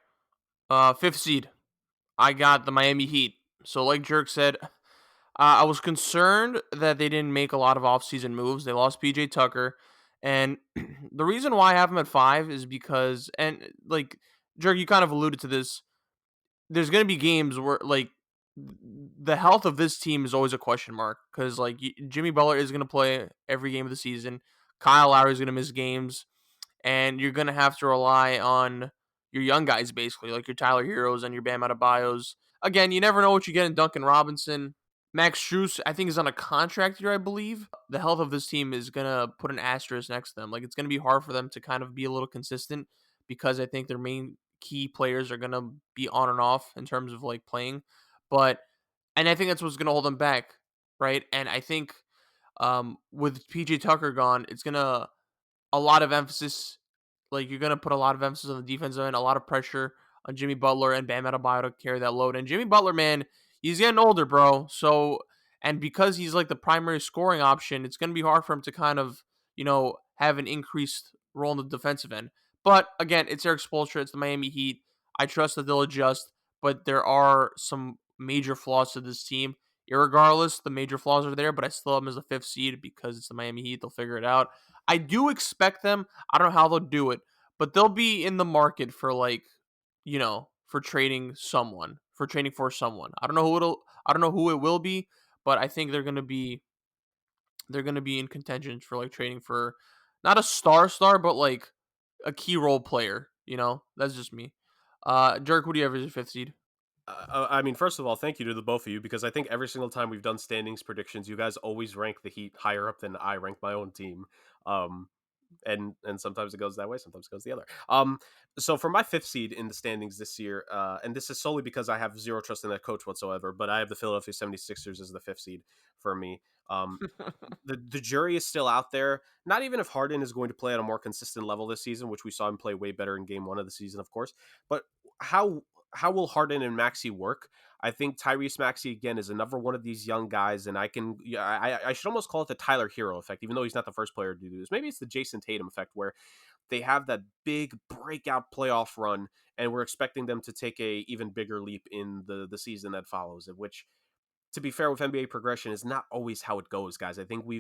5th seed. I got the Miami Heat. So like Jerk said, I was concerned that they didn't make a lot of offseason moves. They lost PJ Tucker. And the reason why I have them at 5 is because, and like, Jerk, you kind of alluded to this. There's going to be games where, like, the health of this team is always a question mark because, like, Jimmy Butler is going to play every game of the season. Kyle Lowry is going to miss games. And you're going to have to rely on your young guys, basically, like your Tyler Heroes and your Bam Adebayos. Again, you never know what you get in Duncan Robinson. Max Strus, I think, is on a contract year, I believe. The health of this team is going to put an asterisk next to them. Like, it's going to be hard for them to kind of be a little consistent because I think their main key players are going to be on and off in terms of, like, playing. And I think that's what's going to hold them back, right? And I think with PJ Tucker gone, it's going to a lot of emphasis. Like, you're gonna put a lot of emphasis on the defensive end, a lot of pressure on Jimmy Butler and Bam Adebayo to carry that load. And Jimmy Butler, man, he's getting older, bro. So, and because he's like the primary scoring option, it's gonna be hard for him to kind of, have an increased role in the defensive end. But again, it's Eric Spoelstra, it's the Miami Heat. I trust that they'll adjust, but there are some major flaws to this team. Irregardless, the major flaws are there, but I still have them as a 5th seed because it's the Miami Heat. They'll figure it out. I do expect them. I don't know how they'll do it, but they'll be in the market for, like, for trading someone, for trading for someone. I don't know who it will be, but I think they're gonna be in contention for, like, trading for not a star, but like a key role player. That's just me. Jerk, who do you have as your 5th seed? I mean, first of all, thank you to the both of you because I think every single time we've done standings predictions, you guys always rank the Heat higher up than I rank my own team. Um, and sometimes it goes that way, sometimes it goes the other. So for my 5th seed in the standings this year, and this is solely because I have zero trust in that coach whatsoever, but I have the Philadelphia 76ers as the 5th seed for me. The jury is still out there. Not even if Harden is going to play at a more consistent level this season, which we saw him play way better in game 1 of the season, of course. But how will Harden and Maxey work? I think Tyrese Maxey again is another one of these young guys, and I should almost call it the Tyler Hero effect, even though he's not the first player to do this. Maybe it's the Jason Tatum effect, where they have that big breakout playoff run, and we're expecting them to take a even bigger leap in the season that follows it, which, to be fair with NBA progression, is not always how it goes, guys. I think we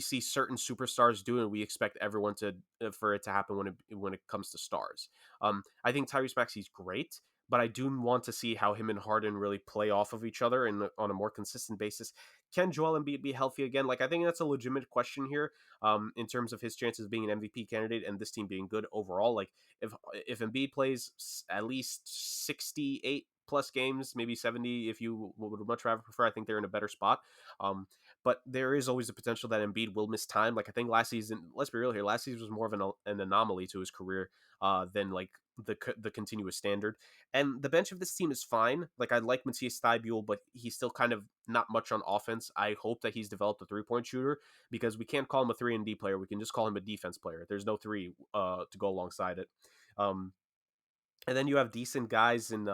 see certain superstars do, and we expect everyone to for it to happen when it comes to stars. I think Tyrese Maxey's great, but I do want to see how him and Harden really play off of each other and on a more consistent basis. Can Joel Embiid be healthy again? Like, I think that's a legitimate question here, in terms of his chances of being an MVP candidate and this team being good overall. Like, if Embiid plays at least 68 plus games, maybe 70, if you would much rather prefer, I think they're in a better spot. But there is always the potential that Embiid will miss time. Like, I think last season, let's be real here, last season was more of an anomaly to his career than like the continuous standard. And the bench of this team is fine. Like, I like Matthias Thybulle, but he's still kind of not much on offense. I hope that he's developed a 3-point shooter because we can't call him a 3 and D player. We can just call him a defense player. There's no 3 to go alongside it. And then you have decent guys in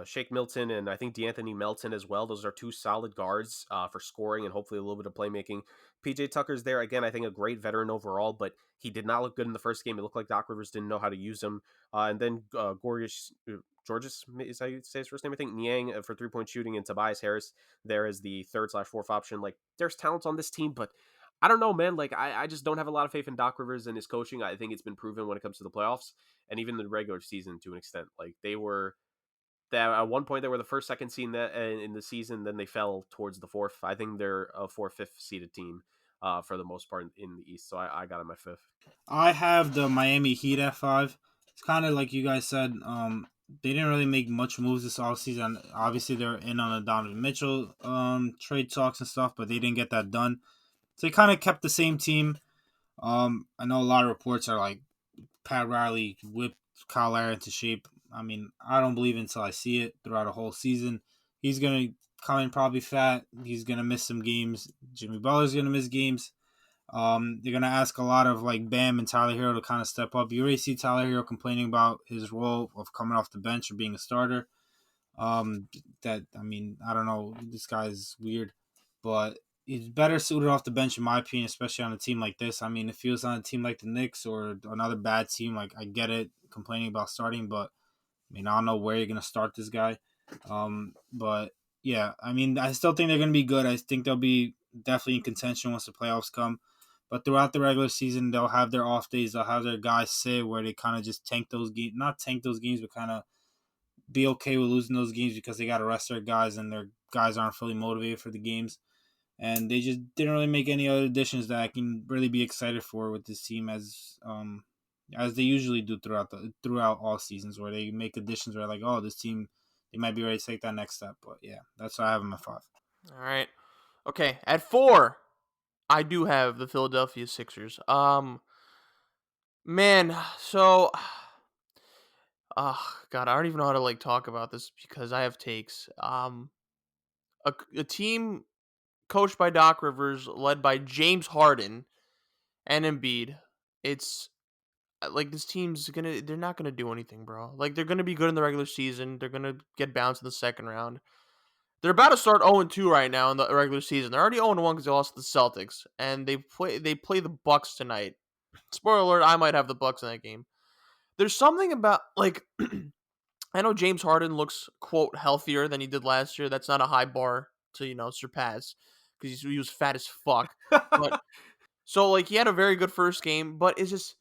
Shake Milton and I think DeAnthony Melton as well. Those are 2 solid guards for scoring and hopefully a little bit of playmaking. PJ Tucker's there again. I think a great veteran overall, but he did not look good in the first game. It looked like Doc Rivers didn't know how to use him. And then Georges is how you say his first name. I think Niang for 3-point shooting, and Tobias Harris there as the 3rd/4th option. Like, there's talent on this team, but I don't know, man. Like, I just don't have a lot of faith in Doc Rivers and his coaching. I think it's been proven when it comes to the playoffs and even the regular season to an extent. Like, at one point they were the 1st, 2nd seed in the season. Then they fell towards the 4th. I think they're a 4th, 5th seeded team for the most part in the East. So I got them at 5th. I have the Miami Heat at 5. It's kind of like you guys said. They didn't really make much moves this offseason. Obviously, they're in on the Donovan Mitchell trade talks and stuff, but they didn't get that done. So they kind of kept the same team. I know a lot of reports are like Pat Riley whipped Kyle Lowry into shape. I mean, I don't believe it until I see it throughout a whole season. He's going to come in probably fat. He's going to miss some games. Jimmy Butler's going to miss games. They're going to ask a lot of like Bam and Tyler Hero to kind of step up. You already see Tyler Hero complaining about his role of coming off the bench or being a starter. I don't know. This guy's weird, but he's better suited off the bench in my opinion, especially on a team like this. I mean, if he was on a team like the Knicks or another bad team, like I get it, complaining about starting, but I mean, I don't know where you're going to start this guy. But Yeah, I mean, I still think they're going to be good. I think they'll be definitely in contention once the playoffs come. But throughout the regular season, they'll have their off days. They'll have their guys sit where they kind of just tank those games, not tank those games, but kind of be okay with losing those games because they got to rest their guys and their guys aren't fully motivated for the games. And they just didn't really make any other additions that I can really be excited for with this team as they usually do throughout all seasons, where they make additions where like, oh, this team they might be ready to take that next step. But yeah, that's what I have in my 5. All right. Okay, at 4, I do have the Philadelphia Sixers. Man, so God, I don't even know how to like talk about this because I have takes. A team coached by Doc Rivers, led by James Harden and Embiid. It's like this team's they're not gonna do anything, bro. Like they're gonna be good in the regular season. They're gonna get bounced in the second round. They're about to start 0-2 right now in the regular season. They're already 0-1 because they lost to the Celtics, and they play the Bucks tonight. Spoiler alert: I might have the Bucks in that game. There's something about like I know James Harden looks quote healthier than he did last year. That's not a high bar to surpass because he was fat as fuck. But so like he had a very good first game, but it's just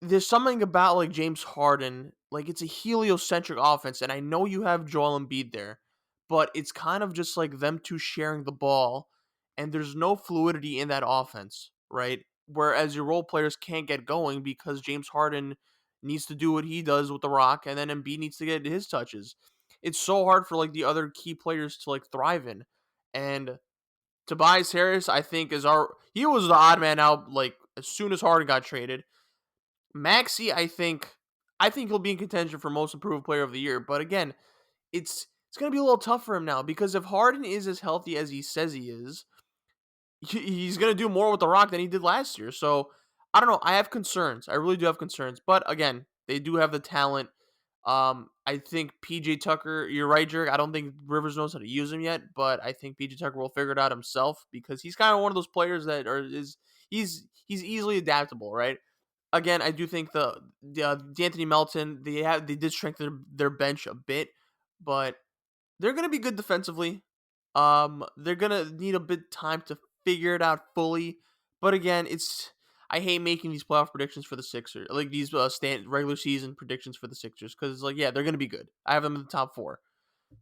there's something about like James Harden, like it's a heliocentric offense, and I know you have Joel Embiid there, but it's kind of just like them two sharing the ball, and there's no fluidity in that offense, right? Whereas your role players can't get going because James Harden needs to do what he does with the rock, and then Embiid needs to get his touches. It's so hard for like the other key players to like thrive in, and Tobias Harris, I think, he was the odd man out like as soon as Harden got traded. Maxi, I think he'll be in contention for most improved player of the year. But again, it's gonna be a little tough for him now because if Harden is as healthy as he says he is, he's gonna do more with the Rock than he did last year. So I don't know. I have concerns. I really do have concerns. But again, they do have the talent. I think PJ Tucker. You're right, Jerk. I don't think Rivers knows how to use him yet, but I think PJ Tucker will figure it out himself because he's kind of one of those players that he's easily adaptable, right? Again, I do think the D'Anthony Melton they did strengthen their bench a bit, but they're gonna be good defensively. They're gonna need a bit time to figure it out fully. But again, I hate making these playoff predictions for the Sixers, like these regular season predictions for the Sixers, because like yeah, they're gonna be good. I have them in the top 4.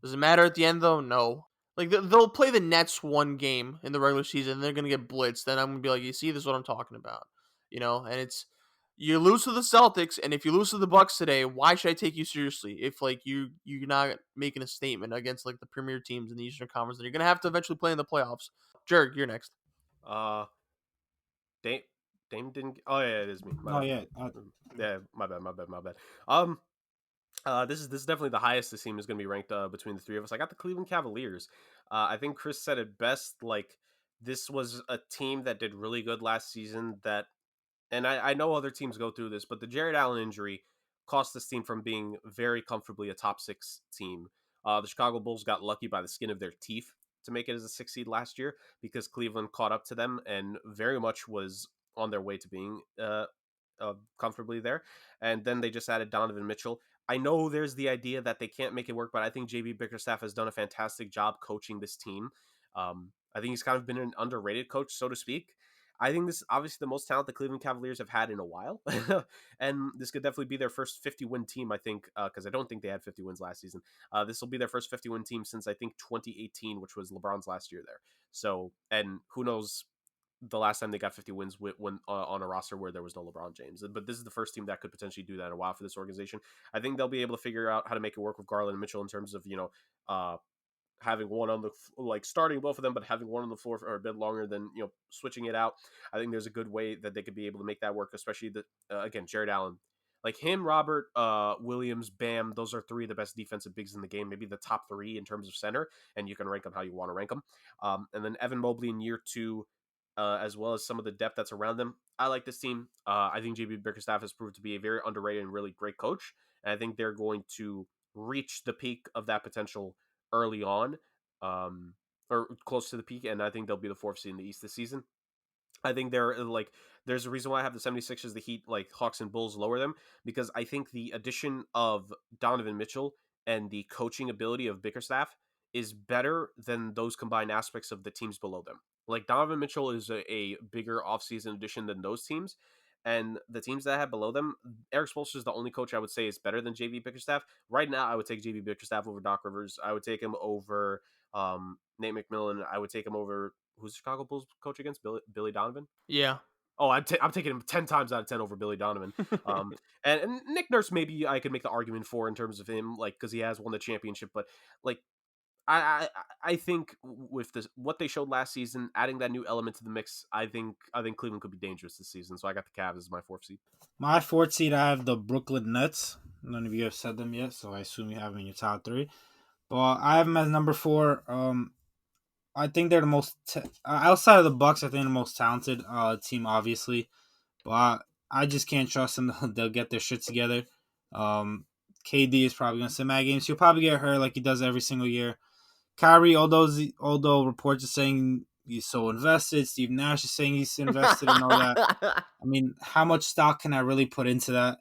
Does it matter at the end though? No. Like they'll play the Nets one game in the regular season, and they're gonna get blitzed. Then I'm gonna be like, you see, this is what I'm talking about, And it's you lose to the Celtics, and if you lose to the Bucks today, why should I take you seriously? If like you're not making a statement against like the premier teams in the Eastern Conference, then you're gonna have to eventually play in the playoffs. Jerk, you're next. Uh, Dame, Dame didn't. Oh yeah, it is me. My Oh bad. yeah, Yeah, my bad. This is definitely the highest this team is going to be ranked between the three of us. I got the Cleveland Cavaliers. I think Chris said it best. Like this was a team that did really good last season. And I know other teams go through this, but the Jared Allen injury cost this team from being very comfortably a top 6 team. The Chicago Bulls got lucky by the skin of their teeth to make it as a 6 seed last year because Cleveland caught up to them and very much was on their way to being comfortably there. And then they just added Donovan Mitchell. I know there's the idea that they can't make it work, but I think JB Bickerstaff has done a fantastic job coaching this team. I think he's kind of been an underrated coach, so to speak. I think this is obviously the most talent the Cleveland Cavaliers have had in a while. And this could definitely be their first 50-win team, I think, because I don't think they had 50 wins last season. This will be their first 50-win team since, I think, 2018, which was LeBron's last year there. So, and who knows the last time they got 50 wins when on a roster where there was no LeBron James. But this is the first team that could potentially do that in a while for this organization. I think they'll be able to figure out how to make it work with Garland and Mitchell in terms of, having one on the starting both of them, but having one on the floor for a bit longer than switching it out. I think there's a good way that they could be able to make that work, especially again Jared Allen, like him, Robert Williams, Bam. Those are 3 of the best defensive bigs in the game, maybe the top 3 in terms of center, and you can rank them how you want to rank them. And then Evan Mobley in year 2. As well as some of the depth that's around them. I like this team. I think JB Bickerstaff has proved to be a very underrated and really great coach. And I think they're going to reach the peak of that potential early on, or close to the peak. And I think they'll be the 4th seed in the East this season. I think there's a reason why I have the 76ers, the Heat, like Hawks and Bulls lower them, because I think the addition of Donovan Mitchell and the coaching ability of Bickerstaff is better than those combined aspects of the teams below them. Like Donovan Mitchell is a bigger offseason addition than those teams. And the teams that I have below them, Eric Spoelstra is the only coach I would say is better than JV Bickerstaff. Right now, I would take JV Bickerstaff over Doc Rivers. I would take him over Nate McMillan. I would take him over, who's the Chicago Bulls coach against? Billy Donovan? Yeah. Oh, I'm taking him 10 times out of 10 over Billy Donovan. And Nick Nurse, maybe I could make the argument for in terms of him, like, because he has won the championship. But, like, I think with this, what they showed last season, adding that new element to the mix, I think Cleveland could be dangerous this season. So I got the Cavs as my 4th seed. My 4th seed, I have the Brooklyn Nets. None of you have said them yet, so I assume you have them in your top 3. But I have them as number 4. I think they're the most outside of the Bucks. I think the most talented team, obviously, but I just can't trust them. They'll get their shit together. KD is probably gonna sit mad games. He'll probably get hurt like he does every single year. Kyrie, although reports are saying he's so invested, Steve Nash is saying he's invested and all that. I mean, how much stock can I really put into that?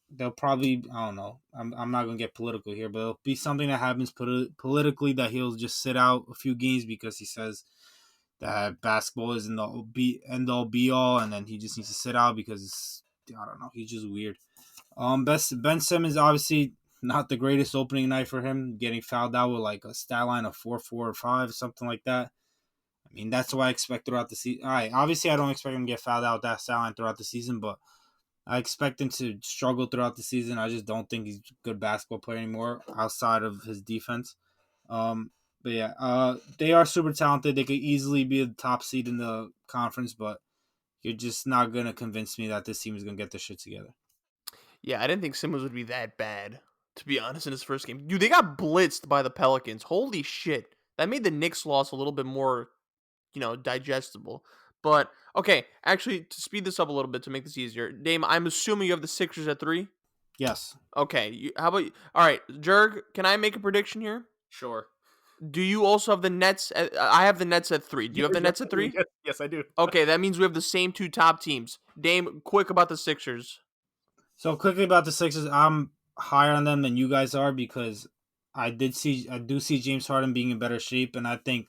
They'll probably, I don't know. I'm not gonna get political here, but it'll be something that happens politically that he'll just sit out a few games because he says that basketball isn't the end all be all, and then he just needs to sit out because I don't know. He's just weird. Ben Simmons obviously not the greatest opening night for him, getting fouled out with like a stat line of 4, 4, or 5, something like that. I mean, that's what I expect throughout the season. All right, obviously I don't expect him to get fouled out with that stat line throughout the season, but I expect him to struggle throughout the season. I just don't think he's a good basketball player anymore outside of his defense. But yeah, they are super talented. They could easily be the top seed in the conference, but you're just not going to convince me that this team is going to get their shit together. Yeah, I didn't think Simmons would be that bad, to be honest, in his first game. Dude, they got blitzed by the Pelicans. Holy shit. That made the Knicks loss a little bit more, digestible. But, okay, actually, to speed this up a little bit to make this easier, Dame, I'm assuming you have the Sixers at 3? Yes. Okay, how about you? All right, Jerg, can I make a prediction here? Sure. Do you also have the Nets I have the Nets at 3. Do you have the Nets at 3? Yes, I do. Okay, that means we have the same 2 top teams. Dame, quick about the Sixers. So quickly about the Sixers, I'm higher on them than you guys are because I do see James Harden being in better shape, and I think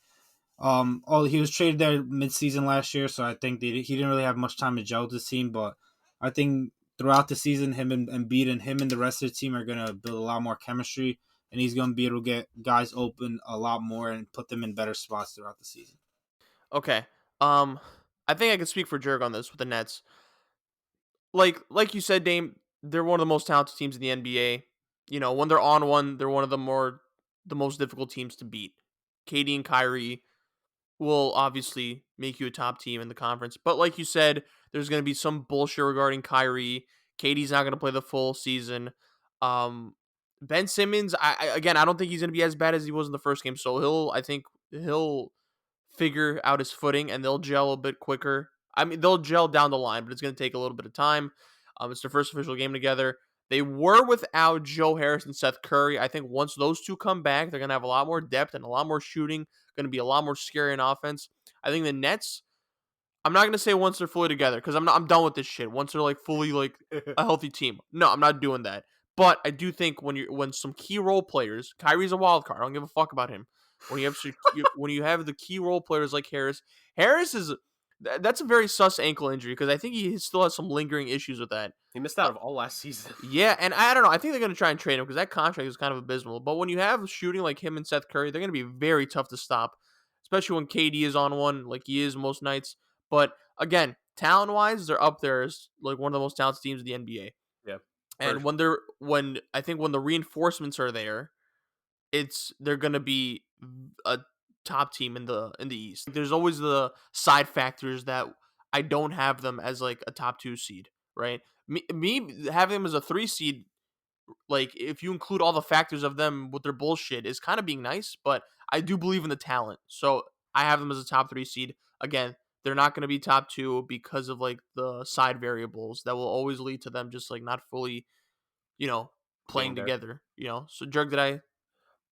he was traded there mid-season last year, so I think he didn't really have much time to gel with this team, but I think throughout the season, him and Embiid and him and the rest of the team are going to build a lot more chemistry, and he's going to be able to get guys open a lot more and put them in better spots throughout the season. Okay. I think I can speak for Jerg on this with the Nets. Like you said, Dame, they're one of the most talented teams in the NBA. When they're on one, they're one of the most difficult teams to beat. KD and Kyrie will obviously make you a top team in the conference. But like you said, there's going to be some bullshit regarding Kyrie. KD's not going to play the full season. Ben Simmons, I don't think he's going to be as bad as he was in the first game. So I think he'll figure out his footing and they'll gel a bit quicker. I mean, they'll gel down the line, but it's going to take a little bit of time. It's their first official game together. They were without Joe Harris and Seth Curry. I think once those two come back, they're going to have a lot more depth and a lot more shooting. Going to be a lot more scary in offense. I think the Nets, I'm not going to say once they're fully together because I'm done with this shit. Once they're like fully like a healthy team. No, I'm not doing that. But I do think when some key role players, Kyrie's a wild card. I don't give a fuck about him. When you have the key role players like Harris is that's a very sus ankle injury because I think he still has some lingering issues with that. He missed out of all last season. Yeah, and I don't know. I think they're going to try and trade him because that contract is kind of abysmal. But when you have shooting like him and Seth Curry, they're going to be very tough to stop, especially when KD is on one like he is most nights. But again, talent-wise, they're up there as like one of the most talented teams in the NBA. Yeah. And when the reinforcements are there, they're going to be a top team in the East. There's always the side factors that I don't have them as like a top 2 seed, right? Me having them as a 3 seed, like if you include all the factors of them with their bullshit, is kind of being nice, but I do believe in the talent. So I have them as a top 3 seed. Again, they're not going to be top 2 because of like the side variables that will always lead to them just like not fully, playing together, So Jerg, did I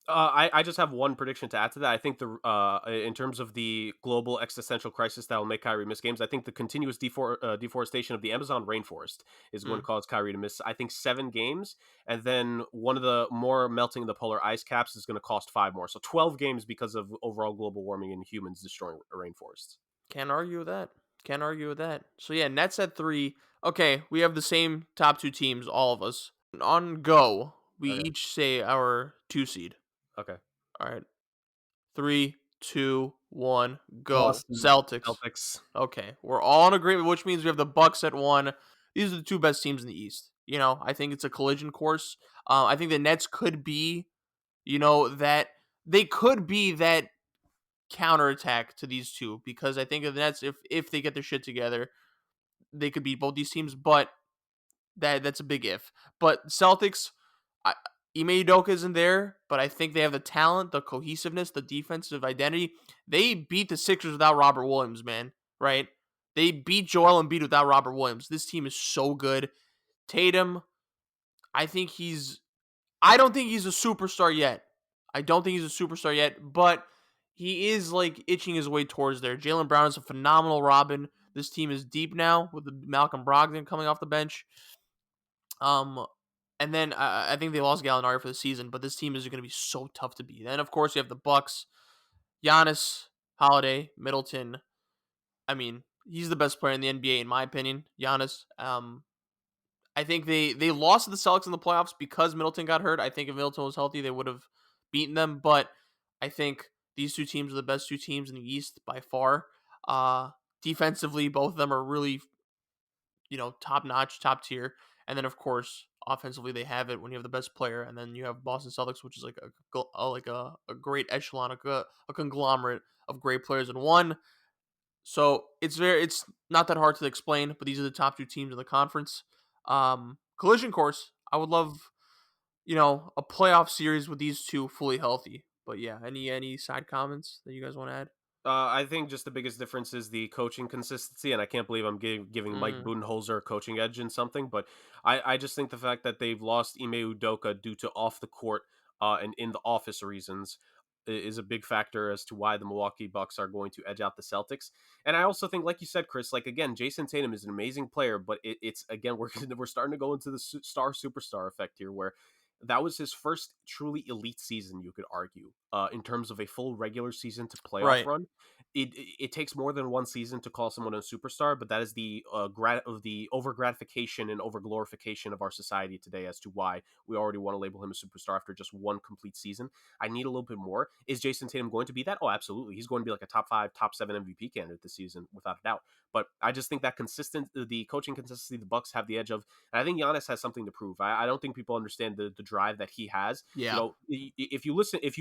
I just have one prediction to add to that. I think in terms of the global existential crisis that will make Kyrie miss games, I think the continuous deforestation of the Amazon rainforest is going to Mm. cause Kyrie to miss, I think, 7 games, and then one of the more melting of the polar ice caps is going to cost 5 more, so 12 games because of overall global warming and humans destroying rainforests. Can't argue with that. Can't argue with that. So yeah, Nets at 3. Okay, we have the same top 2 teams, all of us. On go, we Okay. each say our 2 seed. Okay. All right. 3, 2, 1, go. Boston. Celtics. Celtics. Okay, we're all in agreement, which means we have the Bucks at 1. These are the 2 best teams in the East. I think it's a collision course. I think the Nets could be, that they could be that counterattack to these two, because I think the Nets, if they get their shit together, they could beat both these teams. But that's a big if. But Celtics, I, Ime Udoka isn't there, but I think they have the talent, the cohesiveness, the defensive identity. They beat the Sixers without Robert Williams, man. Right? They beat Joel Embiid without Robert Williams. This team is so good. Tatum, I think he's. I don't think he's a superstar yet. I don't think he's a superstar yet, but he is like itching his way towards there. Jaylen Brown is a phenomenal Robin. This team is deep now with Malcolm Brogdon coming off the bench. Um, and then I think they lost Gallinari for the season, but this team is going to be so tough to beat. Then of course you have the Bucks, Giannis, Holiday, Middleton. I mean, he's the best player in the NBA in my opinion. Giannis. I think they lost to the Celtics in the playoffs because Middleton got hurt. I think if Middleton was healthy, they would have beaten them. But I think these 2 teams are the best 2 teams in the East by far. Defensively, both of them are really, top notch, top tier. And then of course, offensively, they have it when you have the best player. And then you have Boston Celtics, which is like a great echelon, a conglomerate of great players in one. So it's not that hard to explain, but these are the top 2 teams in the conference. Collision course. I would love, a playoff series with these two fully healthy. But yeah, any side comments that you guys want to add? I think just the biggest difference is the coaching consistency, and I can't believe I'm giving Mike Mm, Budenholzer a coaching edge in something, but I just think the fact that they've lost Ime Udoka due to off the court and in the office reasons is a big factor as to why the Milwaukee Bucks are going to edge out the Celtics. And I also think, like you said, Chris, like again, Jason Tatum is an amazing player, but it's again we're starting to go into the star superstar effect here, where that was his first truly elite season, you could argue, in terms of a full regular season to playoff right. run. It takes more than one season to call someone a superstar, but that is the the over gratification and over glorification of our society today as to why we already want to label him a superstar after just one complete season. I need a little bit more. Is Jason Tatum going to be that? Oh, absolutely. He's going to be like a top 5, top 7 MVP candidate this season, without a doubt. But I just think that the coaching consistency, the Bucks have the edge of. And I think Giannis has something to prove. I don't think people understand the drive that he has. Yeah. If you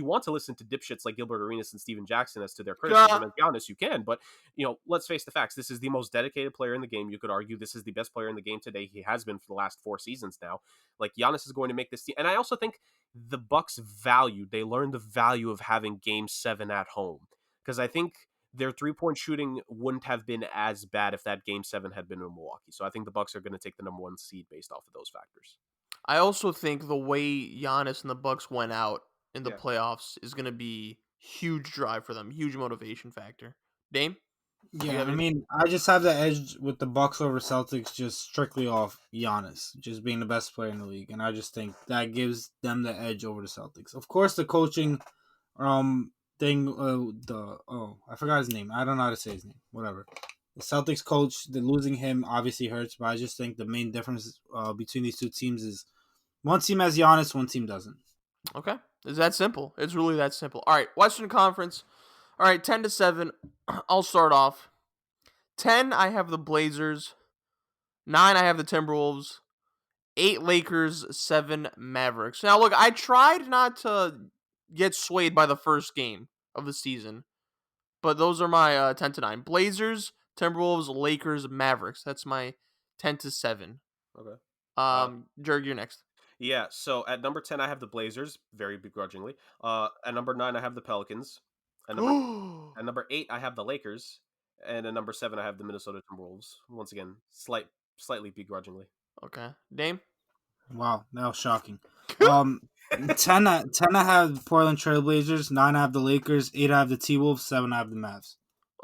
want to listen to dipshits like Gilbert Arenas and Steven Jackson as to their Gah. criticism as Giannis, you can. But let's face the facts. This is the most dedicated player in the game. You could argue this is the best player in the game today. He has been for the last 4 seasons now. Like Giannis is going to make this team. And I also think the Bucks they learned the value of having Game 7 at home, because I think their 3-point shooting wouldn't have been as bad if that Game 7 had been in Milwaukee. So I think the Bucks are going to take the number 1 seed based off of those factors. I also think the way Giannis and the Bucks went out in the Yeah. playoffs is going to be huge drive for them, huge motivation factor. Dame, do you Yeah, have I anything? mean, I just have the edge with the Bucks over Celtics just strictly off Giannis just being the best player in the league, and I just think that gives them the edge over the Celtics. Of course, the coaching thing, I forgot his name. I don't know how to say his name. Whatever. The Celtics coach, the losing him obviously hurts, but I just think the main difference between these 2 teams is one team has Giannis, one team doesn't. Okay. It's that simple. It's really that simple. All right, Western Conference. All right, 10-7. I'll start off. 10, I have the Blazers. 9, I have the Timberwolves. 8, Lakers. 7, Mavericks. Now, look, I tried not to get swayed by the first game of the season, but those are my 10-9. Blazers, Timberwolves, Lakers, Mavericks. That's my 10-7. Okay. Uh, Jerg, you're next. yeah. So at number 10, I have the Blazers, very begrudgingly. At number 9, I have the Pelicans. At number 8, I have the Lakers. And at number 7, I have the Minnesota Timberwolves. Once again, slightly begrudgingly. Okay. Dame? Wow, that was shocking. Um, 10 I have the Portland Trailblazers, 9 I have the Lakers, 8 I have the T-Wolves, 7 I have the Mavs.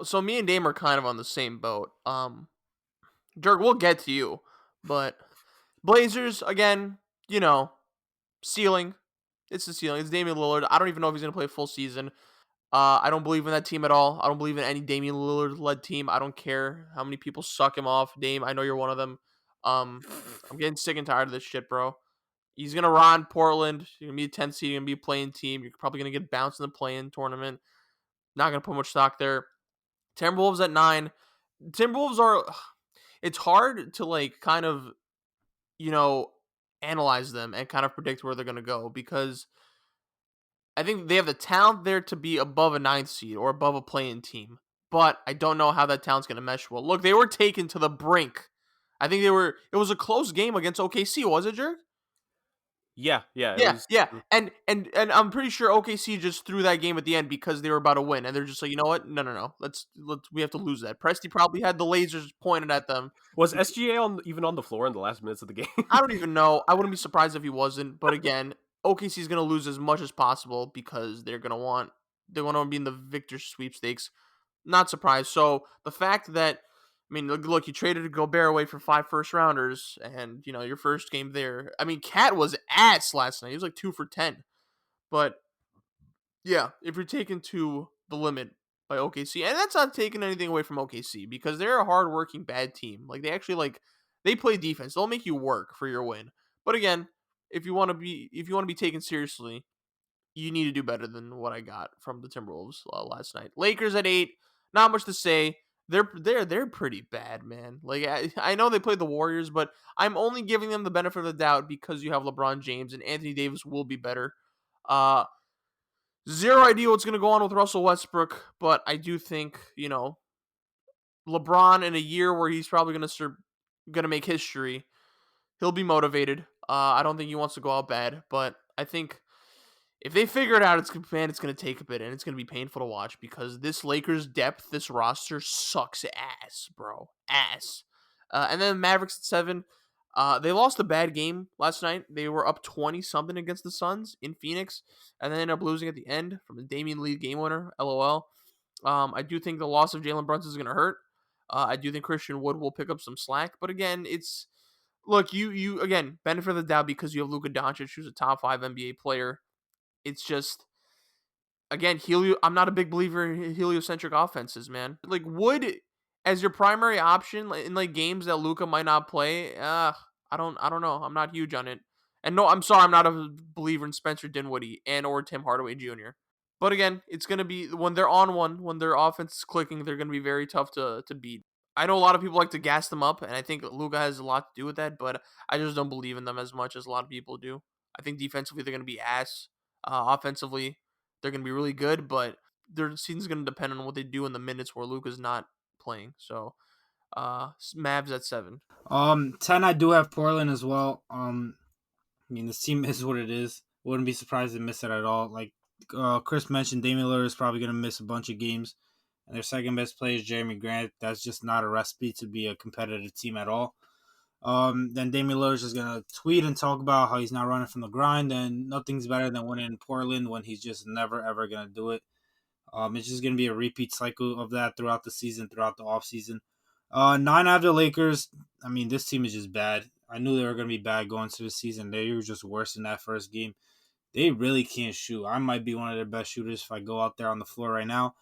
So me and Dame are kind of on the same boat. Dirk, we'll get to you, but Blazers again, ceiling. It's the ceiling. It's Damian Lillard. I don't even know if he's gonna play a full season. I don't believe in that team at all. I don't believe in any Damian Lillard led team. I don't care how many people suck him off. Dame, I know you're one of them. I'm getting sick and tired of this shit, bro. He's gonna run Portland. You're gonna be a 10th seed. You're gonna be a playing team. You're probably gonna get bounced in the play-in tournament. Not gonna put much stock there. Timberwolves at 9. Timberwolves are. It's hard to kind of you know analyze them and kind of predict where they're gonna go because I think they have the talent there to be above a 9th seed or above a play-in team. But I don't know how that talent's gonna mesh well. Look, they were taken to the brink. I think they were. It was a close game against OKC, was it, Jerk? Yeah, it Yeah, was. yeah, and I'm pretty sure OKC just threw that game at the end because they were about to win, and they're just like, you know what? No. Let's we have to lose that. Presti probably had the lasers pointed at them. Was SGA even on the floor in the last minutes of the game? I don't even know. I wouldn't be surprised if he wasn't. But again, OKC is going to lose as much as possible because they want to be in the victor sweepstakes. Not surprised. So the fact that look, you traded Gobert away for 5 first rounders, and your first game there. I mean, Cat was ass last night. He was like 2 for 10. But yeah, if you're taken to the limit by OKC, and that's not taking anything away from OKC because they're a hardworking bad team. Like they actually they play defense. They'll make you work for your win. But again, if you want to be taken seriously, you need to do better than what I got from the Timberwolves last night. Lakers at 8, not much to say. They're pretty bad, man. Like I know they played the Warriors, but I'm only giving them the benefit of the doubt because you have LeBron James and Anthony Davis will be better. Uh, Zero idea what's going to go on with Russell Westbrook, but I do think LeBron in a year where he's probably going to make history, he'll be motivated. I don't think he wants to go out bad, but I think if they figure it out, it's going to take a bit, and it's going to be painful to watch because this Lakers depth, this roster sucks ass, bro, ass. And then Mavericks at 7. They lost a bad game last night. They were up 20 something against the Suns in Phoenix, and then ended up losing at the end from the Damian Lee game winner. LOL. I do think the loss of Jalen Brunson is going to hurt. I do think Christian Wood will pick up some slack, but again, it's look you again benefit of the doubt because you have Luka Doncic, who's a top 5 NBA player. It's just again I'm not a big believer in heliocentric offenses, man. Like Wood as your primary option in games that Luka might not play. I don't know. I'm not huge on it. And no, I'm sorry, I'm not a believer in Spencer Dinwiddie and or Tim Hardaway Jr. But again, it's gonna be when they're on one, when their offense is clicking, they're gonna be very tough to beat. I know a lot of people like to gas them up, and I think Luka has a lot to do with that, but I just don't believe in them as much as a lot of people do. I think defensively they're gonna be ass. Offensively, they're gonna be really good, but their season's gonna depend on what they do in the minutes where Luka's not playing. So Mavs at 7. 10 I do have Portland as well. This team is what it is. Wouldn't be surprised to miss it at all. Like Chris mentioned, Damian Lillard is probably going to miss a bunch of games. And their second best player is Jeremy Grant. That's just not a recipe to be a competitive team at all. Then Damian Lillard is just going to tweet and talk about how he's not running from the grind. And nothing's better than winning in Portland when he's just never, ever going to do it. It's just going to be a repeat cycle of that throughout the season, throughout the offseason. 9 I have the Lakers. This team is just bad. I knew they were going to be bad going into the season. They were just worse in that first game. They really can't shoot. I might be one of their best shooters if I go out there on the floor right now.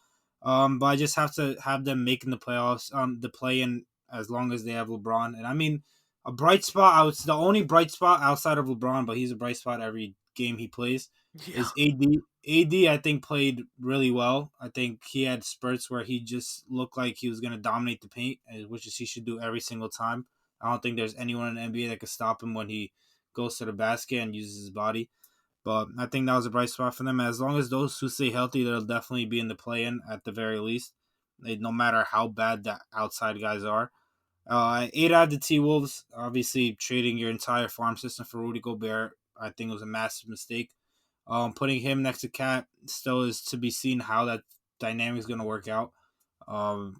But I just have to have them making the playoffs, the play-in as long as they have LeBron. And a bright spot, it's the only bright spot outside of LeBron, but he's a bright spot every game he plays, is AD. AD, I think, played really well. I think he had spurts where he just looked like he was going to dominate the paint, which is he should do every single time. I don't think there's anyone in the NBA that could stop him when he goes to the basket and uses his body. But I think that was a bright spot for them. As long as those two stay healthy, they'll definitely be in the play-in at the very least, no matter how bad the outside guys are. 8 out of the T-Wolves, obviously trading your entire farm system for Rudy Gobert, I think it was a massive mistake. Putting him next to Cat still is to be seen how that dynamic is going to work out. I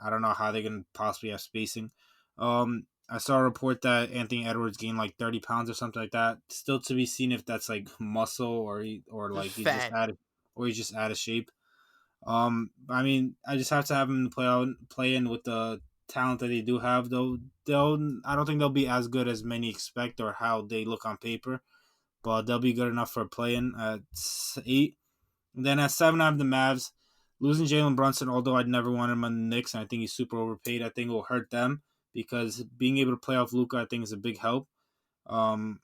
don't know how they're going to possibly have spacing. I saw a report that Anthony Edwards gained like 30 pounds or something like that. Still to be seen if that's like muscle or Just like fat. he's just out of shape. I mean, I just have to have him play in with the talent that they do have. Though I don't think they'll be as good as many expect or how they look on paper, but they'll be good enough for a play-in at 8. And then at 7, I have the Mavs. Losing Jalen Brunson, although I'd never wanted him on the Knicks, and I think he's super overpaid, I think it will hurt them because being able to play off Luka, I think, is a big help. Um,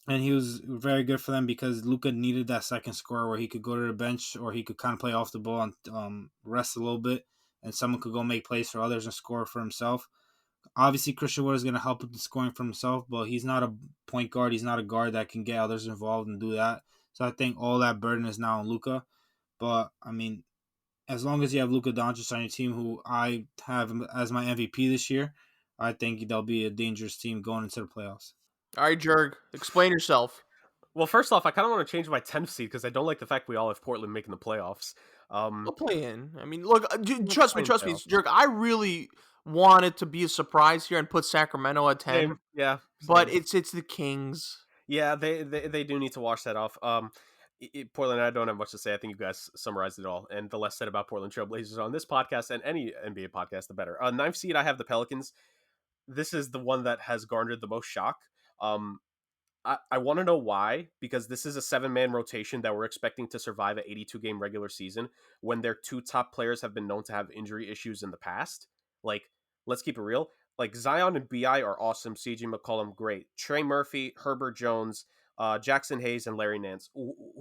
and he was very good for them because Luka needed that second scorer where he could go to the bench or he could kind of play off the ball and rest a little bit, and someone could go make plays for others and score for himself. Obviously, Christian Wood is going to help with the scoring for himself, but he's not a point guard. He's not a guard that can get others involved and do that. So I think all that burden is now on Luka. But I mean, as long as you have Luka Doncic on your team, who I have as my MVP this year, I think they'll be a dangerous team going into the playoffs. All right, Jerg, explain yourself. Well, first off, I kind of want to change my 10th seed because I don't like the fact we all have Portland making the playoffs. They'll play in. I mean, look, We'll trust play me, in trust me, playoffs. Jerg. I really wanted to be a surprise here and put Sacramento at 10, Same, yeah, but same. it's the Kings. Yeah, they do need to wash that off. Portland, I don't have much to say. I think you guys summarized it all. And the less said about Portland Trailblazers on this podcast and any NBA podcast, the better. 9th seed, I have the Pelicans. This is the one that has garnered the most shock. Um, I want to know why, because this is a 7-man rotation that we're expecting to survive an 82-game regular season when their 2 top players have been known to have injury issues in the past. Like, let's keep it real. Like, Zion and BI are awesome. CJ McCollum, great. Trey Murphy, Herbert Jones, Jackson Hayes, and Larry Nance.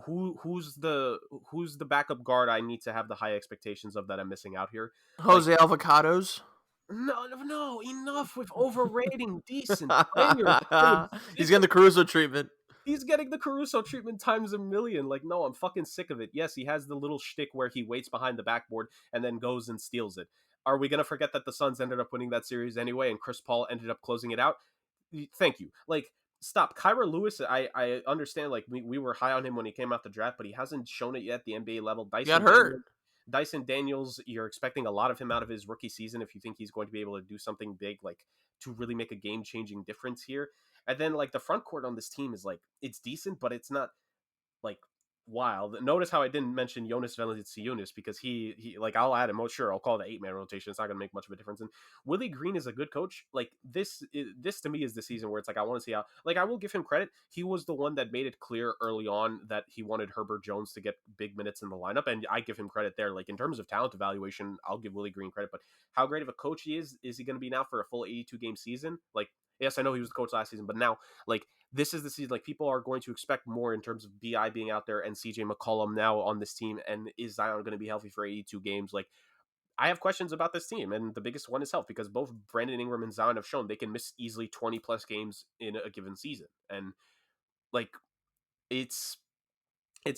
Who's the backup guard I need to have the high expectations of that I'm missing out here? Like, Jose Avocados. no, enough with overrating decent players. He's getting the Caruso treatment. He's getting the Caruso treatment times a million. Like, no, I'm fucking sick of it. Yes, he has the little shtick where he waits behind the backboard and then goes and steals it. Are we going to forget that the Suns ended up winning that series anyway and Chris Paul ended up closing it out? Thank you. Like, stop. Kyra Lewis, I understand, like, we were high on him when he came out the draft, but he hasn't shown it yet at the NBA level. He got hurt. Dyson Daniels, you're expecting a lot of him out of his rookie season if you think he's going to be able to do something big, like to really make a game-changing difference here. And then like the front court on this team is like, it's decent, but it's not like wild. Notice how I didn't mention Jonas Valanciunas because he like, I'll add him. Oh, sure, I'll call it an 8-man rotation. It's not going to make much of a difference. And Willie Green is a good coach. Like this to me is the season where it's like, I want to see how, like, I will give him credit. He was the one that made it clear early on that he wanted Herbert Jones to get big minutes in the lineup. And I give him credit there. Like in terms of talent evaluation, I'll give Willie Green credit, but how great of a coach he is he going to be now for a full 82-game season? Like, yes, I know he was the coach last season, but now like, this is the season, like people are going to expect more in terms of BI being out there and CJ McCollum now on this team. And is Zion going to be healthy for 82 games? Like, I have questions about this team. And the biggest one is health because both Brandon Ingram and Zion have shown they can miss easily 20 plus games in a given season. And like, it's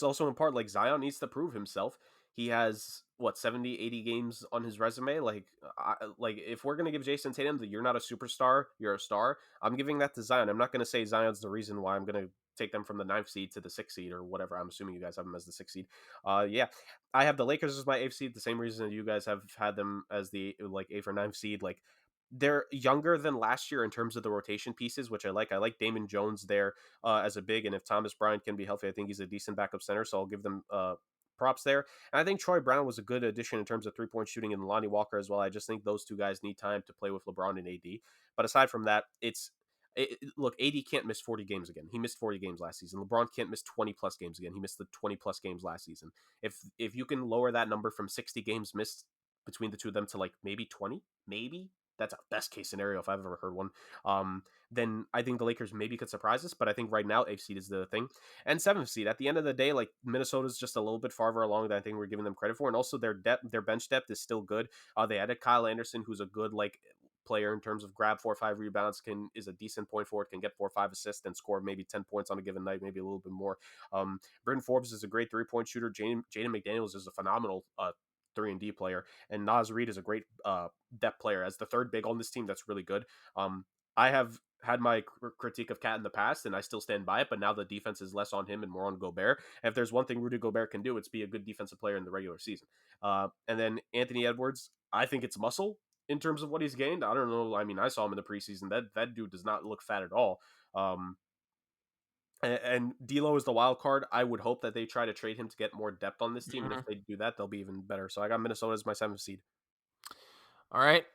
also in part like Zion needs to prove himself. He has what 70, 80 games on his resume. Like, like if we're gonna give Jason Tatum that you're not a superstar, you're a star. I'm giving that to Zion. I'm not gonna say Zion's the reason why I'm gonna take them from the 9th seed to the 6th seed or whatever. I'm assuming you guys have them as the 6th seed. Yeah, I have the Lakers as my 8th seed. The same reason you guys have had them as the like 8th or 9th seed. Like they're younger than last year in terms of the rotation pieces, which I like. I like Damon Jones there as a big, and if Thomas Bryant can be healthy, I think he's a decent backup center. So I'll give them props there. And I think Troy Brown was a good addition in terms of 3-point shooting, and Lonnie Walker as well. I just think those two guys need time to play with LeBron and AD. But aside from that, look, AD can't miss 40 games again. He missed 40 games last season. LeBron can't miss 20 plus games again. He missed the 20 plus games last season. If you can lower that number from 60 games missed between the two of them to like maybe 20, maybe that's a best case scenario if I've ever heard one. Then I think the Lakers maybe could surprise us, but I think right now 8th seed is the thing. And 7th seed, at the end of the day, like Minnesota's just a little bit farther along than I think we're giving them credit for. And also their bench depth is still good. They added Kyle Anderson, who's a good like player in terms of grab 4 or 5 rebounds, is a decent point forward, can get 4 or 5 assists and score maybe 10 points on a given night, maybe a little bit more. Britton Forbes is a great 3-point shooter. Jaden McDaniels is a phenomenal 3-and-D player, and Naz Reid is a great depth player as the third big on this team. That's really good. I have had my critique of Cat in the past, and I still stand by it, but now the defense is less on him and more on Gobert. And if there's one thing Rudy Gobert can do, it's be a good defensive player in the regular season. And then Anthony Edwards, I think it's muscle. in terms of what he's gained. I don't know. I mean, I saw him in the preseason. That dude does not look fat at all. Um, and D'Lo is the wild card. I would hope that they try to trade him to get more depth on this team, and if Mhm. they do that, they'll be even better. So I got Minnesota as my 7th seed. All right,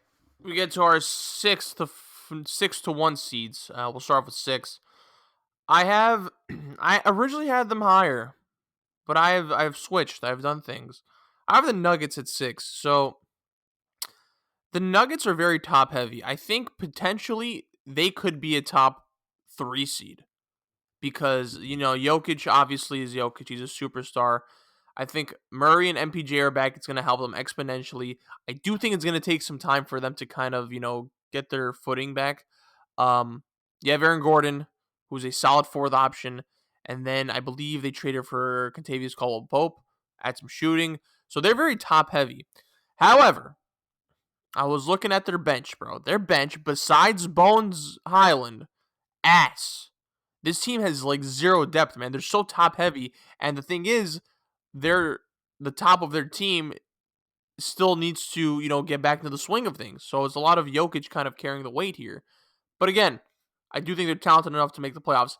we get to our 6 to 1 seeds. We'll start off with 6. I have I originally had them higher, but I've switched. I've done things. I have the Nuggets at 6. So the Nuggets are very top heavy. I think potentially they could be a top 3 seed because Jokic obviously is Jokic. He's a superstar. I think Murray and MPJ are back. It's going to help them exponentially. I do think it's going to take some time for them to kind of get their footing back. You have Aaron Gordon, who's a solid fourth option, and then I believe they traded for Contavious Caldwell-Pope, add some shooting. So they're very top heavy. However, I was looking at their bench, bro. Their bench, besides Bones Highland, ass. This team has like zero depth, man. They're so top heavy, and the thing is, they're the top of their team still needs to get back into the swing of things. So it's a lot of Jokic kind of carrying the weight here. But again, I do think they're talented enough to make the playoffs.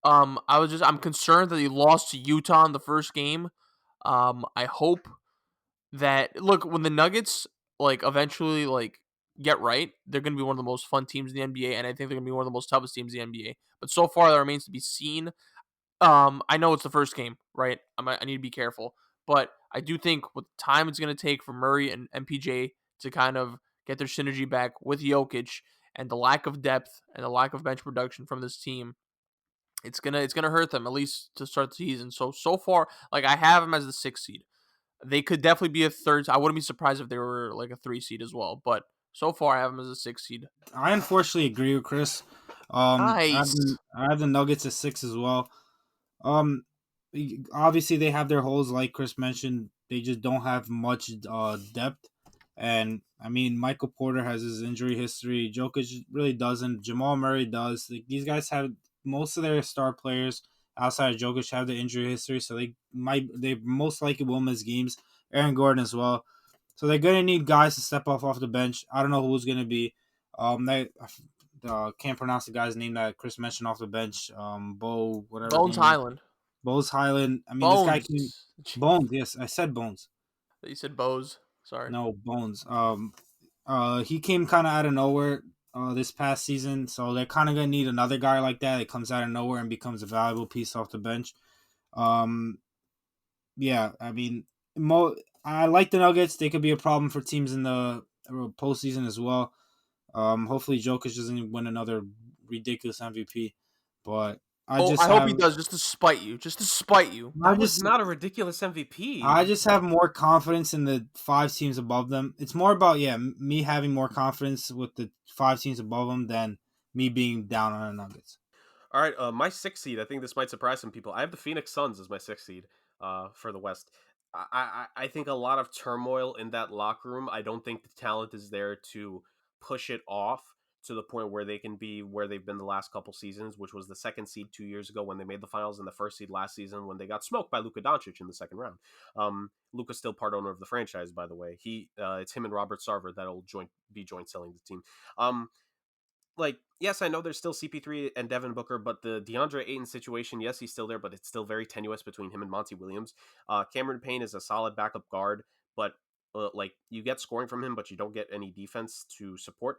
I'm concerned that they lost to Utah in the first game. I hope that look when the Nuggets eventually get right, they're going to be one of the most fun teams in the NBA, and I think they're going to be one of the most toughest teams in the NBA. But so far, that remains to be seen. I know it's the first game, right? I need to be careful, but I do think with time it's going to take for Murray and MPJ to kind of get their synergy back with Jokic and the lack of depth and the lack of bench production from this team. It's gonna hurt them at least to start the season. So far, I have them as the 6th seed. They could definitely be a third. I wouldn't be surprised if they were like a 3 seed as well. But so far, I have them as a 6 seed. I unfortunately agree with Chris. Nice. I have the Nuggets at 6 as well. Um, Obviously they have their holes, like Chris mentioned. They just don't have much depth. And I mean, Michael Porter has his injury history. Jokic really doesn't. Jamal Murray does. Like, these guys have most of their star players outside of Jokic have the injury history, so they most likely will miss games. Aaron Gordon as well. So they're gonna need guys to step off the bench. I don't know who's gonna be. They can't pronounce the guy's name that Chris mentioned off the bench. Bo, whatever his Bones name is. Highland. Bose Highland. I mean, this guy came. Bones. Bones. Yes, I said Bones. You said Bose. Sorry. No, Bones. He came kind of out of nowhere this past season, so they're kind of gonna need another guy like that. That comes out of nowhere and becomes a valuable piece off the bench. Um, yeah, I mean, I like the Nuggets. They could be a problem for teams in the postseason as well. Hopefully Jokic doesn't win another ridiculous MVP, but Oh, I hope he does, just to spite you. Just to spite you. I That was just not a ridiculous MVP. I just have more confidence in the 5 teams above them. It's more about me having more confidence with the 5 teams above them than me being down on the Nuggets. All right, my 6th seed. I think this might surprise some people. I have the Phoenix Suns as my 6th seed for the West. I think a lot of turmoil in that locker room. I don't think the talent is there to push it off to the point where they can be where they've been the last couple seasons, which was the 2nd seed 2 years ago when they made the finals, and the 1st seed last season when they got smoked by Luka Doncic in the 2nd round. Luka's still part owner of the franchise, by the way. It's him and Robert Sarver that'll be joint selling the team. Yes, I know there's still CP3 and Devin Booker, but the DeAndre Ayton situation, yes, he's still there, but it's still very tenuous between him and Monty Williams. Cameron Payne is a solid backup guard, but you get scoring from him, but you don't get any defense to support.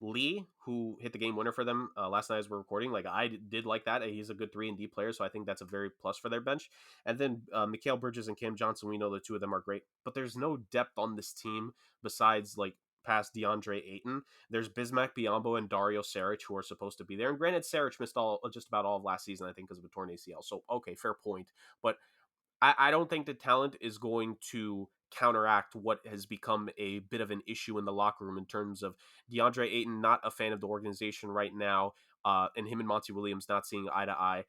Lee, who hit the game winner for them last night as we're recording, I did like that. He's a good 3-and-D player, so I think that's a very plus for their bench. And then Mikal Bridges and Cam Johnson, we know the two of them are great, but there's no depth on this team besides past DeAndre Ayton. There's Bismack Biyombo and Dario Saric who are supposed to be there. And granted, Saric missed just about all of last season, I think, because of a torn ACL. So, okay, fair point. But I don't think the talent is going to counteract what has become a bit of an issue in the locker room in terms of DeAndre Ayton not a fan of the organization right now, and him and Monty Williams not seeing eye to eye.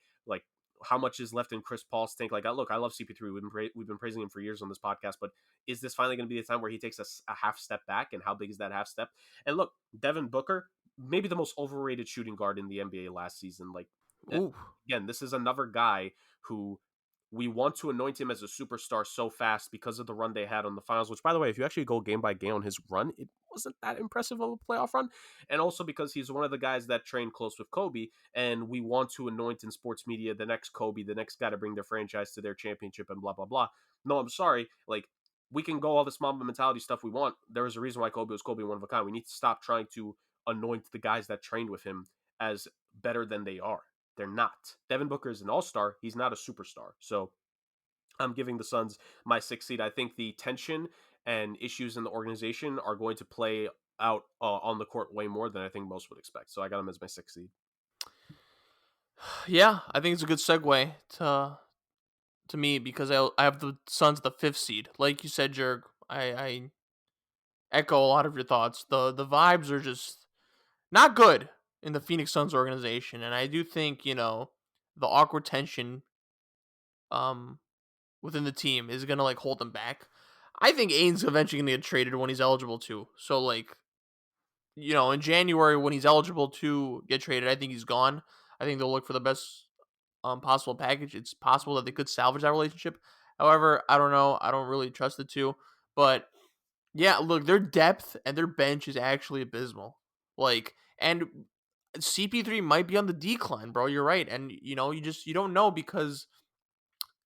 How much is left in Chris Paul's tank? Look, I love CP3. We've been praising him for years on this podcast, but is this finally going to be the time where he takes a half step back? And how big is that half step? And look, Devin Booker, maybe the most overrated shooting guard in the NBA last season. Ooh. Again, this is another guy who we want to anoint him as a superstar so fast because of the run they had on the finals, which, by the way, if you actually go game by game on his run, it wasn't that impressive of a playoff run. And also because he's one of the guys that trained close with Kobe, and we want to anoint in sports media the next Kobe, the next guy to bring their franchise to their championship and blah, blah, blah. No, I'm sorry. Like, we can go all this Mamba mentality stuff we want. There was a reason why Kobe was Kobe, one of a kind. We need to stop trying to anoint the guys that trained with him as better than they are. They're not. Devin Booker is an all-star. He's not a superstar. So I'm giving the Suns my 6th seed. I think the tension and issues in the organization are going to play out on the court way more than I think most would expect. So I got him as my 6th seed. Yeah, I think it's a good segue to me because I have the Suns the 5th seed. Like you said, Jerg, I echo a lot of your thoughts. The vibes are just not good in the Phoenix Suns organization, and I do think the awkward tension um within the team is gonna like hold them back. I think Ain's eventually gonna get traded when he's eligible to. So like in January when he's eligible to get traded, I think he's gone. I think they'll look for the best possible package. It's possible that they could salvage that relationship. However, I don't know. I don't really trust the two. But yeah, look, their depth and their bench is actually abysmal. Like, and CP3 might be on the decline, bro. You're right. And you don't know because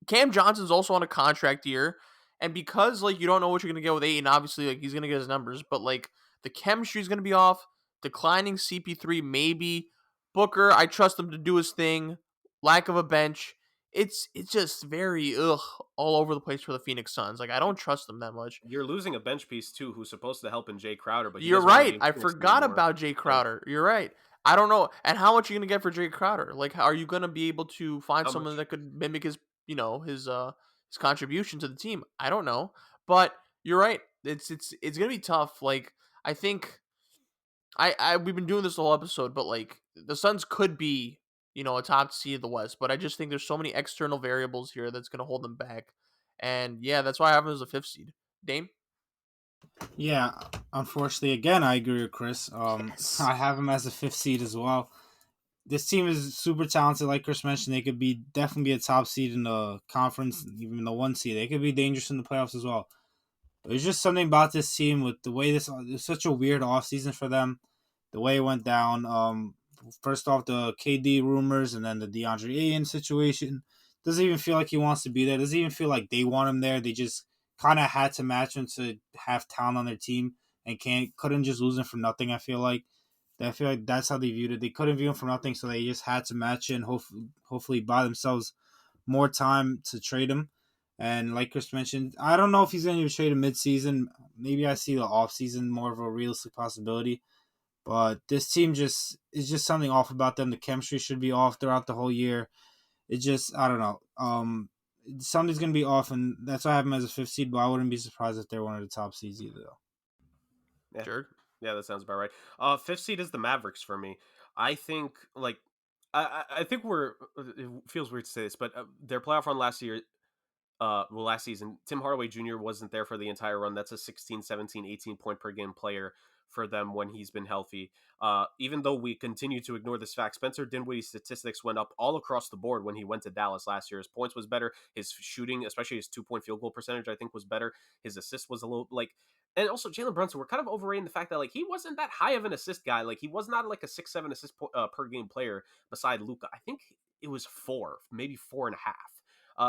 Cam Johnson's also on a contract year, and because like you don't know what you're gonna get with Ayton, obviously like he's gonna get his numbers, but like the chemistry is gonna be off. Declining CP3 maybe. Booker, I trust him to do his thing. Lack of a bench. It's just very all over the place for the Phoenix Suns. Like I don't trust them that much. You're losing a bench piece too, who's supposed to help in Jay Crowder, but he You're doesn't want to be right. in I Phoenix forgot anymore. about Jay Like, Crowder. You're right. I don't know. And how much are you gonna get for Jay Crowder? Like, are you gonna be able to find how someone much? that could mimic his contribution to the team? I don't know. But you're right. It's gonna be tough. Like, I think I we've been doing this the whole episode, but like the Suns could be a top seed of the West, but I just think there's so many external variables here that's gonna hold them back. And yeah, that's why I have them as a 5th seed. Dame. Yeah, unfortunately, again, I agree with Chris. Yes. I have him as a 5th seed as well. This team is super talented, like Chris mentioned. They could be definitely be a top seed in the conference, even the 1 seed. They could be dangerous in the playoffs as well. There's just something about this team with the way it's such a weird offseason for them. The way it went down. First off, the KD rumors, and then the DeAndre Ayton situation. Doesn't even feel like he wants to be there. Doesn't even feel like they want him there. They just kind of had to match him to have talent on their team and couldn't just lose him for nothing. I feel like that's how they viewed it. They couldn't view him for nothing, so they just had to match it and hopefully buy themselves more time to trade him. And like Chris mentioned, I don't know if he's going to be traded mid-season. Maybe I see the off-season more of a realistic possibility. But this team is just something off about them. The chemistry should be off throughout the whole year. It just I don't know. Something's going to be off, and that's why I have them as a 5th seed. But I wouldn't be surprised if they're one of the top seeds either, though. Yeah, Sure. yeah, that sounds about right. 5th seed is the Mavericks for me. I think like I think we're. It feels weird to say this, but their playoff run last year last season, Tim Hardaway Jr. wasn't there for the entire run. That's a 16, 17, 18 point per game player for them when he's been healthy. Even though we continue to ignore this fact, Spencer Dinwiddie's statistics went up all across the board when he went to Dallas last year. His points was better. His shooting, especially his 2-point field goal percentage, I think was better. His assist was a little like, and also Jalen Brunson, we're kind of overrating the fact that like he wasn't that high of an assist guy. Like he was not like a 6-7 assist per game player beside Luka. I think it was 4, maybe 4.5.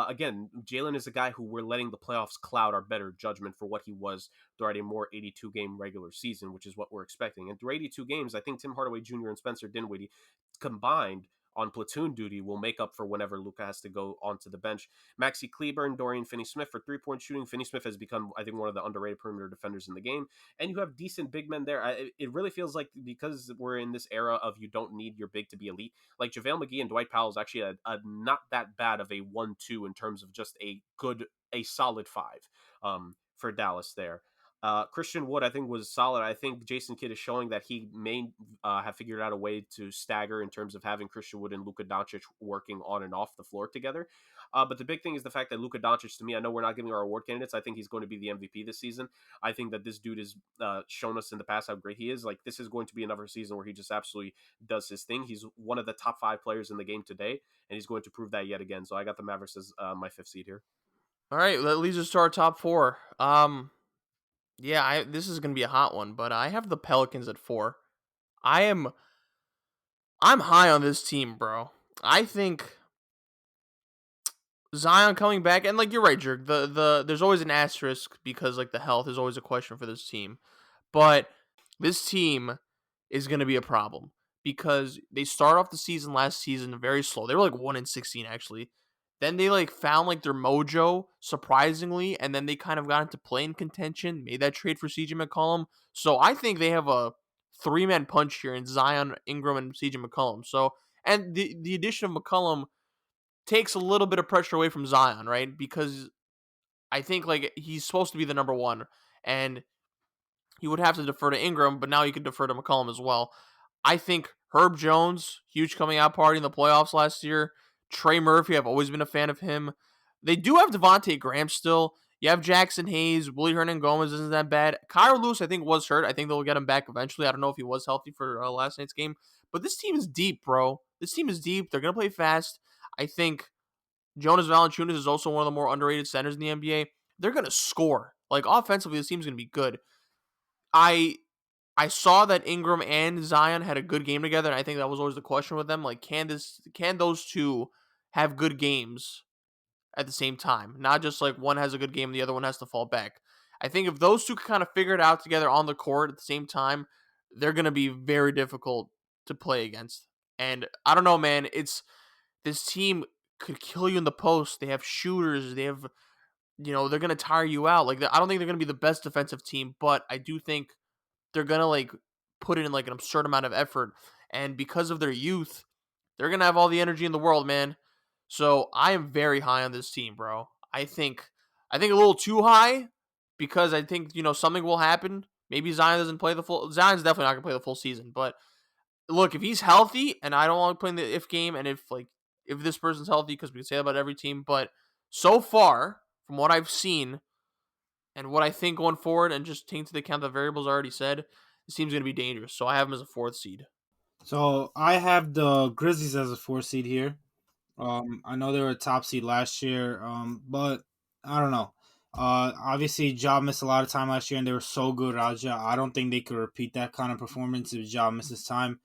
Again, Jalen is a guy who we're letting the playoffs cloud our better judgment for what he was throughout a more 82 game regular season, which is what we're expecting. And through 82 games, I think Tim Hardaway Jr. and Spencer Dinwiddie combined on platoon duty will make up for whenever Luka has to go onto the bench. Maxi Kleber and Dorian Finney-Smith for 3-point shooting. Finney-Smith has become, I think, one of the underrated perimeter defenders in the game. And you have decent big men there. It really feels like because we're in this era of you don't need your big to be elite, like JaVale McGee and Dwight Powell is actually a not that bad of a 1-2 in terms of just a solid 5 for Dallas there. Christian Wood, I think, was solid. I think Jason Kidd is showing that he may have figured out a way to stagger in terms of having Christian Wood and Luka Doncic working on and off the floor together. But the big thing is the fact that Luka Doncic, to me, I know we're not giving our award candidates. I think he's going to be the MVP this season. I think that this dude has shown us in the past how great he is. Like, this is going to be another season where he just absolutely does his thing. He's one of the top 5 players in the game today, and he's going to prove that yet again. So I got the Mavericks as my 5th seed here. All right, that leads us to our top 4. Yeah, this is gonna be a hot one, but I have the Pelicans at 4. I am I'm high on this team, bro. I think Zion coming back, and like you're right, Jerk. There's always an asterisk because like the health is always a question for this team. But this team is going to be a problem because they start off the season last season very slow. They were like 1-16 actually. Then they like found like their mojo surprisingly, and then they kind of got into playing contention, made that trade for CJ McCollum. So I think they have a 3-man punch here in Zion, Ingram, and CJ McCollum. So and the addition of McCollum takes a little bit of pressure away from Zion, right? Because I think like he's supposed to be the number one, and you would have to defer to Ingram, but now you can defer to McCollum as well. I think Herb Jones, huge coming out party in the playoffs last year. Trey Murphy, I've always been a fan of him. They do have Devontae Graham still. You have Jackson Hayes, Willie Hernan Gomez isn't that bad. Kyra Lewis, I think, was hurt. I think they'll get him back eventually. I don't know if he was healthy for last night's game. But this team is deep, bro. This team is deep. They're going to play fast. I think Jonas Valanciunas is also one of the more underrated centers in the NBA. They're going to score. Like, offensively, this team's going to be good. I saw that Ingram and Zion had a good game together, and I think that was always the question with them. Like, can those two have good games at the same time? Not just like one has a good game and the other one has to fall back. I think if those two can kind of figure it out together on the court at the same time, they're going to be very difficult to play against. And I don't know, man. This team could kill you in the post. They have shooters. They have, they're going to tire you out. Like, I don't think they're going to be the best defensive team, but I do think they're going to like put in like an absurd amount of effort. And because of their youth, they're going to have all the energy in the world, man. So I am very high on this team, bro. I think a little too high because I think, something will happen. Maybe Zion doesn't play Zion's definitely not going to play the full season, but look, if he's healthy, and I don't want to play in the if game, and if this person's healthy, because we can say that about every team, but so far, from what I've seen, and what I think going forward, and just taking into account the variables I already said, this team's going to be dangerous. So I have him as a 4th seed. So I have the Grizzlies as a 4th seed here. I know they were a top seed last year, but I don't know. Obviously, Ja missed a lot of time last year, and they were so good without Ja. I don't think they could repeat that kind of performance if Ja misses time.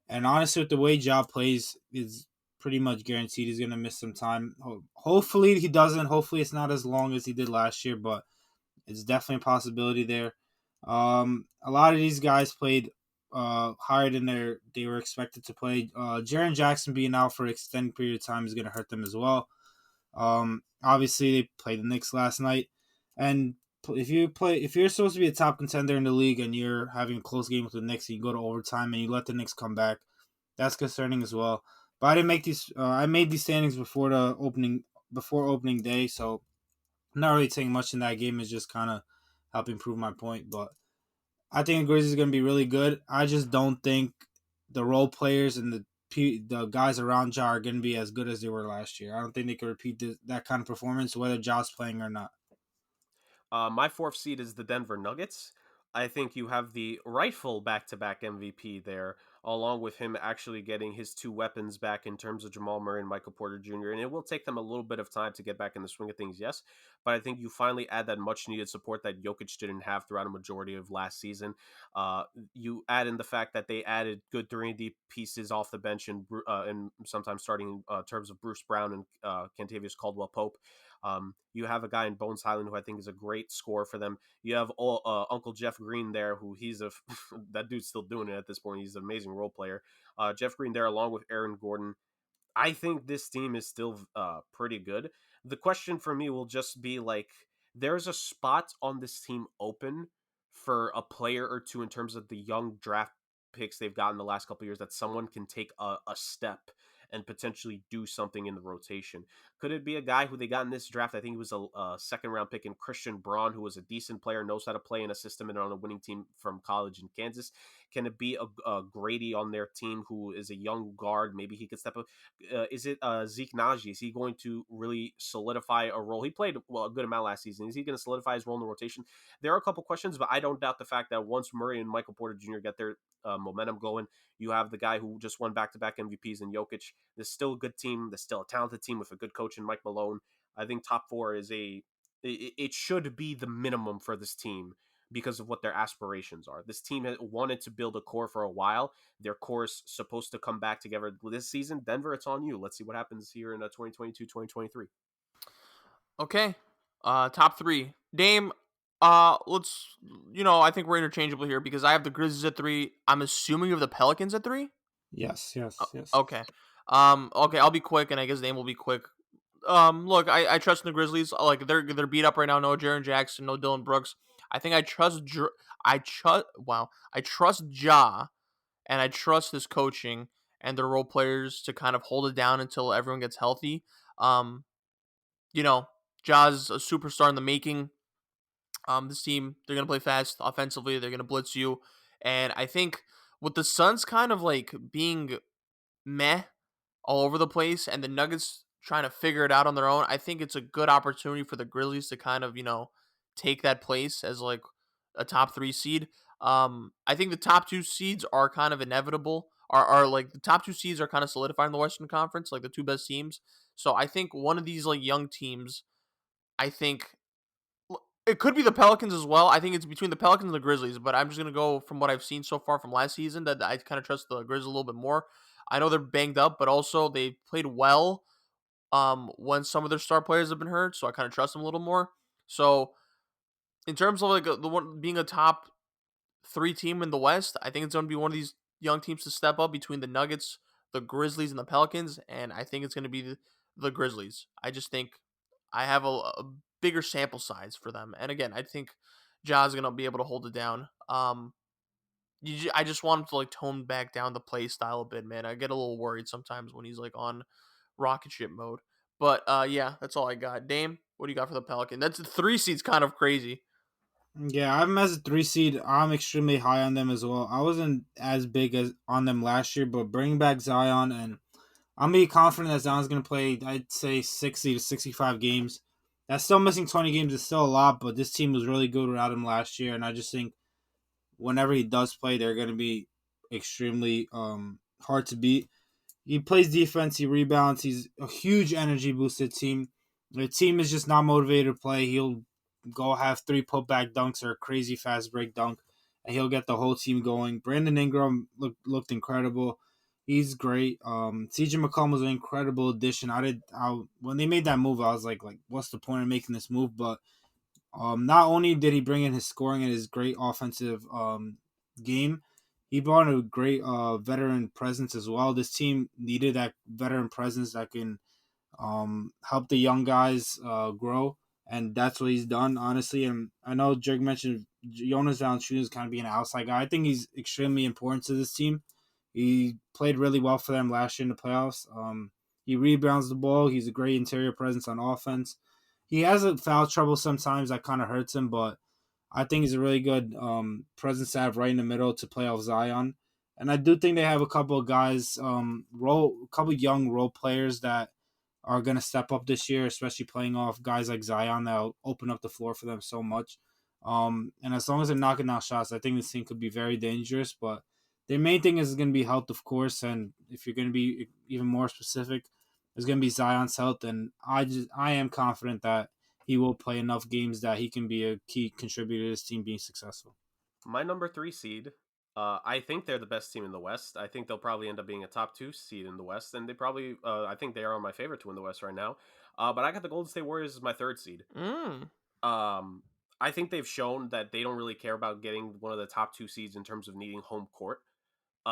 And honestly, with the way Ja plays, is pretty much guaranteed he's going to miss some time. Hopefully, he doesn't. Hopefully, it's not as long as he did last year, but it's definitely a possibility there. A lot of these guys played higher than they were expected to play. Jaren Jackson being out for an extended period of time is going to hurt them as well. Obviously, they played the Knicks last night, and if you're supposed to be a top contender in the league and you're having a close game with the Knicks, and you go to overtime and you let the Knicks come back, that's concerning as well. But I didn't make these. I made these standings before opening day, so I'm not really taking much in that game. It's just kind of helping prove my point. But I think the Grizzlies is going to be really good. I just don't think the role players and the guys around Ja are going to be as good as they were last year. I don't think they can repeat that kind of performance, whether Ja's playing or not. My 4th seed is the Denver Nuggets. I think you have the rightful back-to-back MVP there, along with him actually getting his 2 weapons back in terms of Jamal Murray and Michael Porter Jr. And it will take them a little bit of time to get back in the swing of things, yes. But I think you finally add that much-needed support that Jokic didn't have throughout a majority of last season. You add in the fact that they added good 3-and-D pieces off the bench and sometimes starting in terms of Bruce Brown and Kentavious Caldwell-Pope. You have a guy in Bones Highland who I think is a great scorer for them. You have Uncle Jeff Green there, who that dude's still doing it at this point. He's an amazing role player. Jeff Green there, along with Aaron Gordon. I think this team is still pretty good. The question for me will just be like, there's a spot on this team open for a player or two in terms of the young draft picks they've gotten the last couple of years that someone can take a step and potentially do something in the rotation. Could it be a guy who they got in this draft? I think he was a second round pick in Christian Braun, who was a decent player, knows how to play in a system and on a winning team from college in Kansas. Can it be a Grady on their team who is a young guard? Maybe he could step up. Is it Zeke Najee? Is he going to really solidify a role? He played a good amount last season. Is he going to solidify his role in the rotation? There are a couple questions, but I don't doubt the fact that once Murray and Michael Porter Jr. get their momentum going, you have the guy who just won back-to-back MVPs in Jokic. There's still a good team. There's still a talented team with a good coach in Mike Malone. I think top four is it should be the minimum for this team because of what their aspirations are. This team has wanted to build a core for a while. Their core is supposed to come back together this season. Denver, it's on you. Let's see what happens here in 2022-2023. Okay. Top three. Dame, let's, I think we're interchangeable here because I have the Grizzlies at 3. I'm assuming you have the Pelicans at 3? Yes, yes, yes. Okay. Okay, I'll be quick, and I guess Dame will be quick. Look, I trust in the Grizzlies. Like, they're beat up right now. No Jaren Jackson, no Dylan Brooks. I think I trust I trust Ja, and I trust his coaching and their role players to kind of hold it down until everyone gets healthy. Um, Ja's a superstar in the making. This team, they're gonna play fast offensively. They're gonna blitz you, and I think with the Suns kind of like being meh all over the place, and the Nuggets trying to figure it out on their own, I think it's a good opportunity for the Grizzlies to kind of take that place as like a top 3 seed. I think the top 2 seeds are kind of inevitable. Are like the top 2 seeds are kind of solidified in the Western Conference, like the 2 best teams. So I think one of these like young teams, I think it could be the Pelicans as well. I think it's between the Pelicans and the Grizzlies, but I'm just going to go from what I've seen so far from last season that I kind of trust the Grizzlies a little bit more. I know they're banged up, but also they played well when some of their star players have been hurt, so I kind of trust them a little more. So in terms of like the one being a top 3 team in the West, I think it's going to be one of these young teams to step up between the Nuggets, the Grizzlies, and the Pelicans, and I think it's going to be the Grizzlies. I just think I have a bigger sample size for them, and again, I think Ja's going to be able to hold it down. I just want him to like tone back down the play style a bit, man. I get a little worried sometimes when he's like on rocket ship mode. But yeah, that's all I got. Dame, what do you got for the Pelican? That's 3 seeds, kind of crazy. Yeah, I have them as a 3 seed. I'm extremely high on them as well. I wasn't as big as on them last year, but bringing back Zion, and I'm be confident that Zion's going to play, I'd say 60 to 65 games. That's still missing 20 games is still a lot, but this team was really good without him last year, and I just think whenever he does play, they're going to be extremely hard to beat. He plays defense, he rebounds, he's a huge energy boosted team. The team is just not motivated to play. He'll go have 3 putback dunks or a crazy fast break dunk, and he'll get the whole team going. Brandon Ingram looked incredible. He's great. CJ McCollum was an incredible addition. When they made that move, I was like, what's the point of making this move? But not only did he bring in his scoring and his great offensive game, he brought a great veteran presence as well. This team needed that veteran presence that can help the young guys grow, and that's what he's done, honestly. And I know Jake mentioned Jonas Valanciunas kind of being an outside guy. I think he's extremely important to this team. He played really well for them last year in the playoffs. He rebounds the ball. He's a great interior presence on offense. He has a foul trouble sometimes that kind of hurts him, but I think he's a really good presence to have right in the middle to play off Zion. And I do think they have a couple of guys, a couple of young role players that are going to step up this year, especially playing off guys like Zion that'll open up the floor for them so much. And as long as they're knocking down shots, I think this team could be very dangerous. But their main thing is going to be health, of course. And if you're going to be even more specific, it's going to be Zion's health. And I am confident that he will play enough games that he can be a key contributor to this team being successful. My number 3 seed, I think they're the best team in the West. I think they'll probably end up being a top 2 seed in the West, and they probably, I think they are my favorite 2 in the West right now. But I got the Golden State Warriors as my 3rd seed. I think they've shown that they don't really care about getting one of the top 2 seeds in terms of needing home court.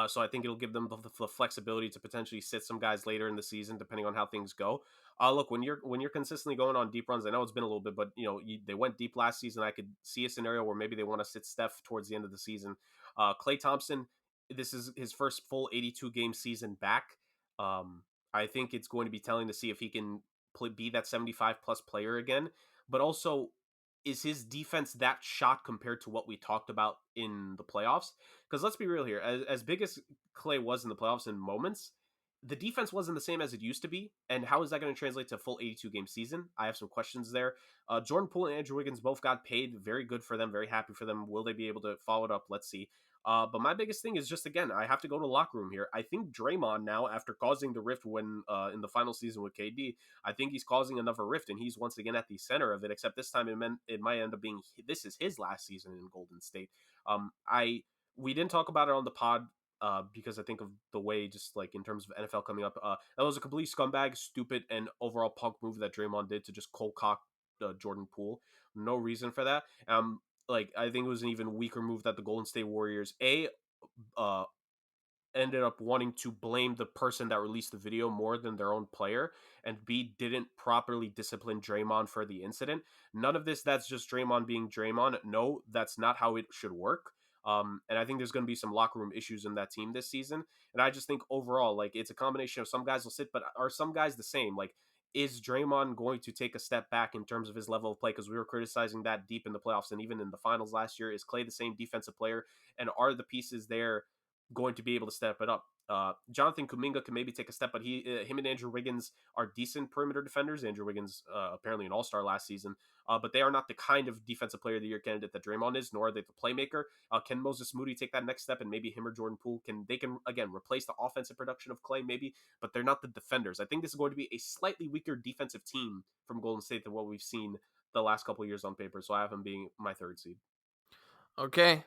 So I think it'll give them the flexibility to potentially sit some guys later in the season, depending on how things go. Look, when you're consistently going on deep runs, I know it's been a little bit, but they went deep last season. I could see a scenario where maybe they want to sit Steph towards the end of the season. Klay Thompson, this is his first full 82 game season back. I think it's going to be telling to see if he can be that 75 plus player again. But also, is his defense that shot compared to what we talked about in the playoffs? Because let's be real here, as big as Clay was in the playoffs in moments, the defense wasn't the same as it used to be. And how is that going to translate to a full 82 game season? I have some questions there. Jordan Poole and Andrew Wiggins both got paid. Very good for them. Very happy for them. Will they be able to follow it up? Let's see. But my biggest thing is just, again, I have to go to the locker room here. I think Draymond now, after causing the rift when in the final season with KD, I think he's causing another rift, and he's once again at the center of it. Except this time, it might end up being this is his last season in Golden State. I We didn't talk about it on the pod because I think of the way, just like in terms of NFL coming up, that was a complete scumbag, stupid, and overall punk move that Draymond did to just cold cock Jordan Poole. No reason for that. Like, I think it was an even weaker move that the Golden State Warriors uh, ended up wanting to blame the person that released the video more than their own player, and B, didn't properly discipline Draymond for the incident. None of this, that's just Draymond being Draymond. No, that's not how it should work. And I think there's going to be some locker room issues in that team this season. And I just think overall, like, it's a combination of some guys will sit, but are some guys the same? Like, is Draymond going to take a step back in terms of his level of play? Because we were criticizing that deep in the playoffs and even in the finals last year. Is Clay the same defensive player? And are the pieces there going to be able to step it up? Jonathan Kuminga can maybe take a step, but him and Andrew Wiggins are decent perimeter defenders. Andrew Wiggins, apparently an all-star last season, but they are not the kind of defensive player of the year candidate that Draymond is, nor are they the playmaker. Can Moses Moody take that next step, and maybe him or Jordan Poole can again replace the offensive production of Clay, maybe, but they're not the defenders. I think this is going to be a slightly weaker defensive team from Golden State than what we've seen the last couple of years on paper. So I have him being my third seed. Okay.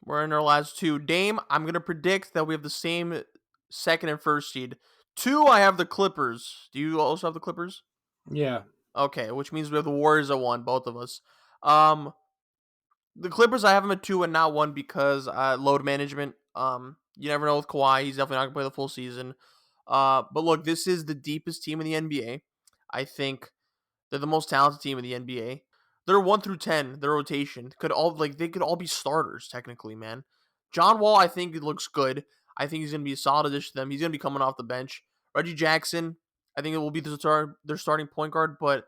We're in our last two. Dame, I'm going to predict that we have the same second and first seed. 2, I have the Clippers. Do you also have the Clippers? Yeah. Okay, which means we have the Warriors at 1, both of us. The Clippers, I have them at 2 and not 1 because load management. You never know with Kawhi. He's definitely not going to play the full season. But look, this is the deepest team in the NBA. I think they're the most talented team in the NBA. They're 1 through 10. Their rotation they could all be starters technically, man. John Wall, I think it looks good. I think he's gonna be a solid addition to them. He's gonna be coming off the bench. Reggie Jackson, I think it will be their starting point guard. But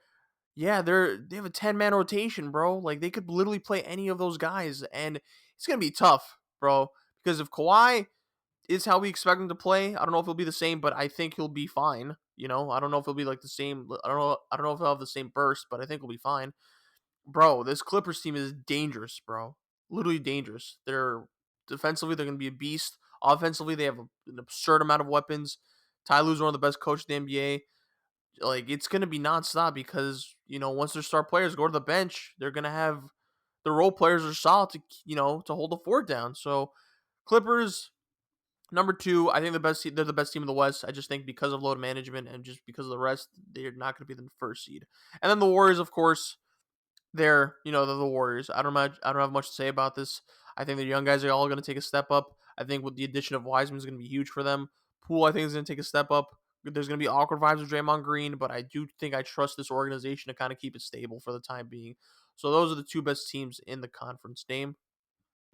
yeah, they have a 10-man rotation, bro. Like they could literally play any of those guys, and it's gonna be tough, bro. Because if Kawhi is how we expect him to play, I don't know if he'll be the same, but I think he'll be fine. I don't know if he'll be like the same. I don't know if he'll have the same burst, but I think he'll be fine. Bro, this Clippers team is dangerous, bro. Literally dangerous. They're defensively, they're going to be a beast. Offensively, they have an absurd amount of weapons. Ty Lue's one of the best coaches in the NBA. Like, it's going to be nonstop because, once their star players go to the bench, they're going to have the role players are solid to hold the fort down. So, Clippers, number 2, I think they're the best team in the West. I just think because of load management and just because of the rest, they're not going to be the first seed. And then the Warriors, of course, they're the Warriors. I don't have much to say about this. I think the young guys are all going to take a step up. I think with the addition of Wiseman is going to be huge for them. Poole, I think, is going to take a step up. There's going to be awkward vibes with Draymond Green, but I do think I trust this organization to kind of keep it stable for the time being. So those are the 2 best teams in the conference. Dame?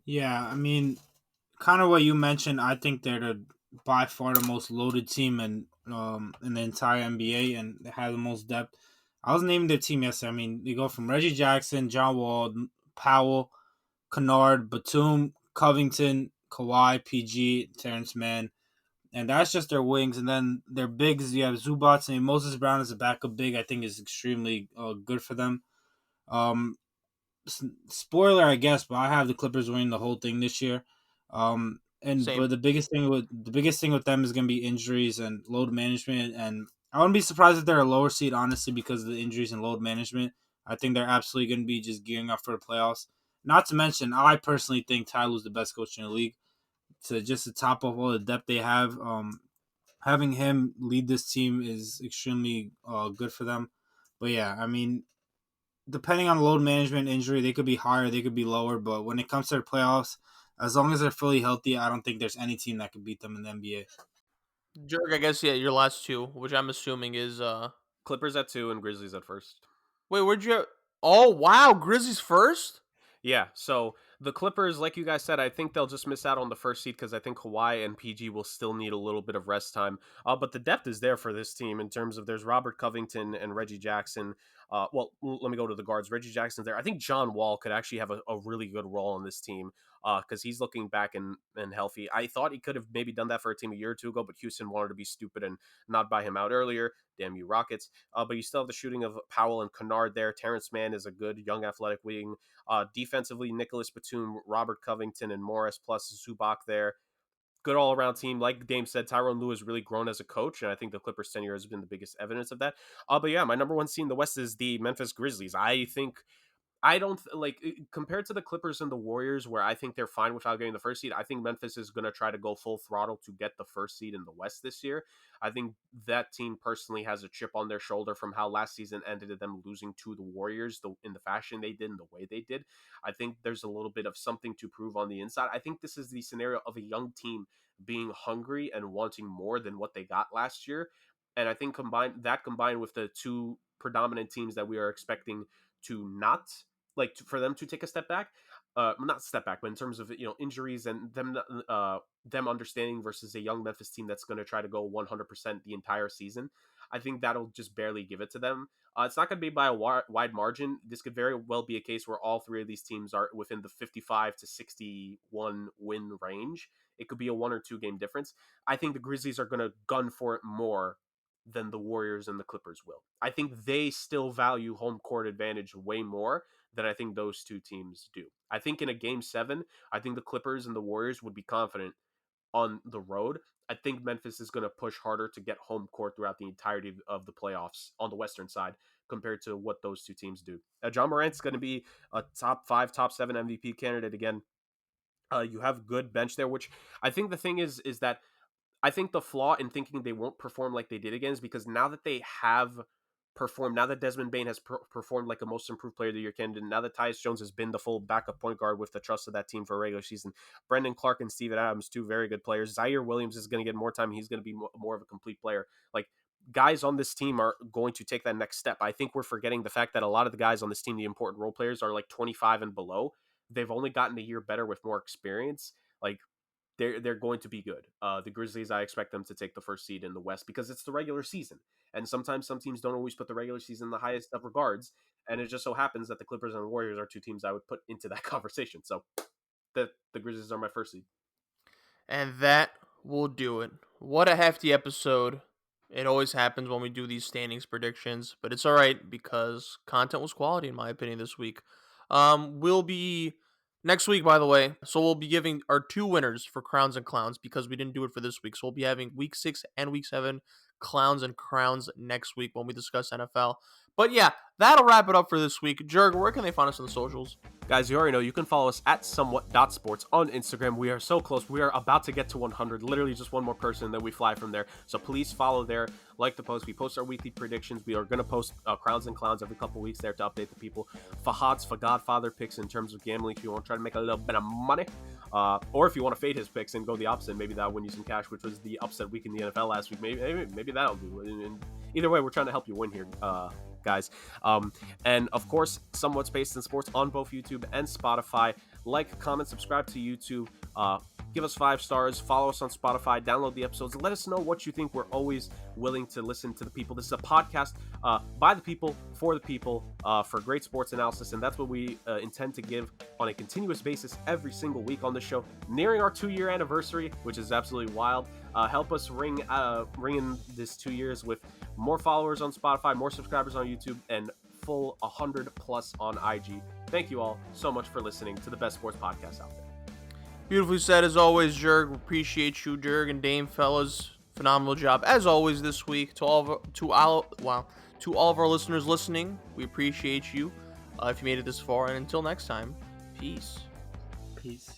Yeah, I mean, kind of what you mentioned. I think they're by far the most loaded team in the entire NBA, and they have the most depth. I was naming their team yesterday. I mean, they go from Reggie Jackson, John Wall, Powell, Kennard, Batum, Covington, Kawhi, PG, Terrence Mann, and that's just their wings. And then their bigs, you have Zubats and Moses Brown as a backup big. I think is extremely good for them. Um, Spoiler, I guess, but I have the Clippers winning the whole thing this year. Same. But the biggest thing with them is going to be injuries and load management. And I wouldn't be surprised if they're a lower seed, honestly, because of the injuries and load management. I think they're absolutely going to be just gearing up for the playoffs. Not to mention, I personally think Ty Lue's the best coach in the league. To just the top of all the depth they have, having him lead this team is extremely good for them. But yeah, I mean, depending on load management injury, they could be higher, they could be lower. But when it comes to the playoffs, as long as they're fully healthy, I don't think there's any team that could beat them in the NBA. Jerk, I guess, yeah, your last 2, which I'm assuming is Clippers at 2 and Grizzlies at first. wait, where'd you have... Oh, wow, Grizzlies first? Yeah, so the Clippers, like you guys said, I think they'll just miss out on the first seed because I think Kawhi and PG will still need a little bit of rest time. But the depth is there for this team in terms of there's Robert Covington and Reggie Jackson. Let me go to the guards. Reggie Jackson's there. I think John Wall could actually have a really good role on this team because he's looking back and healthy. I thought he could have maybe done that for a team a year or two ago, but Houston wanted to be stupid and not buy him out earlier. Damn you, Rockets. But you still have the shooting of Powell and Kennard there. Terrence Mann is a good young athletic wing. Defensively, Nicholas Batum, Robert Covington, and Morris plus Zubac there. Good all-around team. Like Dame said, Tyronn Lue has really grown as a coach, and I think the Clippers' tenure has been the biggest evidence of that. But yeah, my number one seed in the West is the Memphis Grizzlies. I don't like compared to the Clippers and the Warriors, where I think they're fine without getting the first seed. I think Memphis is going to try to go full throttle to get the first seed in the West this year. I think that team personally has a chip on their shoulder from how last season ended, them losing to the Warriors in the fashion they did and the way they did. I think there's a little bit of something to prove on the inside. I think this is the scenario of a young team being hungry and wanting more than what they got last year. And I think combined with the two predominant teams that we are expecting to not for them to take a step back, not step back, but in terms of injuries and them understanding versus a young Memphis team that's going to try to go 100% the entire season. I think that'll just barely give it to them. It's not going to be by a wide margin. This could very well be a case where all three of these teams are within the 55 to 61 win range. It could be a 1 or 2 game difference. I think the Grizzlies are going to gun for it more than the Warriors and the Clippers will. I think they still value home court advantage way more than I think those two teams do. I think in a game 7, I think the Clippers and the Warriors would be confident on the road. I think Memphis is going to push harder to get home court throughout the entirety of the playoffs on the Western side compared to what those two teams do. John Morant's going to be a top 5, top 7 MVP candidate again. You have good bench there, which I think the thing is that I think the flaw in thinking they won't perform like they did again is because now that they have performed, now that Desmond Bane has performed like a most improved player of the year candidate, now that Tyus Jones has been the full backup point guard with the trust of that team for a regular season, Brendan Clark and Steven Adams, 2 very good players. Zaire Williams is going to get more time. He's going to be more of a complete player. Like, guys on this team are going to take that next step. I think we're forgetting the fact that a lot of the guys on this team, the important role players, are like 25 and below. They've only gotten a year better with more experience. Like, they're going to be good. The Grizzlies, I expect them to take the first seed in the West because it's the regular season. And sometimes some teams don't always put the regular season in the highest of regards. And it just so happens that the Clippers and the Warriors are 2 teams I would put into that conversation. So the Grizzlies are my first seed. And that will do it. What a hefty episode. It always happens when we do these standings predictions, but it's all right because content was quality in my opinion this week. We'll be next week, by the way. So we'll be giving our 2 winners for Crowns and Clowns because we didn't do it for this week. So we'll be having week 6 and week 7 Clowns and Crowns next week when we discuss NFL. But yeah, that'll wrap it up for this week. Jurg, where can they find us on the socials? Guys, you already know you can follow us at somewhat.sports on Instagram. We are so close. We are about to get to 100. Literally just one more person, and then we fly from there. So please follow there. Like the post. We post our weekly predictions. We are going to post Crowns and Clowns every couple weeks there to update the people. Fahad's for Godfather picks in terms of gambling if you want to try to make a little bit of money. Or if you want to fade his picks and go the opposite, maybe that'll win you some cash, which was the upset week in the NFL last week. Maybe that'll do. And either way, we're trying to help you win here, guys. And of course, Somewhat Spaced in Sports on both YouTube and Spotify. Like, comment, subscribe to YouTube. Give us 5 stars. Follow us on Spotify. Download the episodes. Let us know what you think. We're always willing to listen to the people. This is a podcast by the people, for the people, for great sports analysis. And that's what we intend to give on a continuous basis every single week on the show. Nearing our 2-year anniversary, which is absolutely wild. Help us ring in this 2 years with more followers on Spotify, more subscribers on YouTube, and full 100 plus on IG. Thank you all so much for listening to the best sports podcast out there. Beautifully said as always, Jurg. Appreciate you, Jurg and Dame, fellas. Phenomenal job as always this week. To all of our listeners listening, we appreciate you. If you made it this far, and until next time, peace. Peace.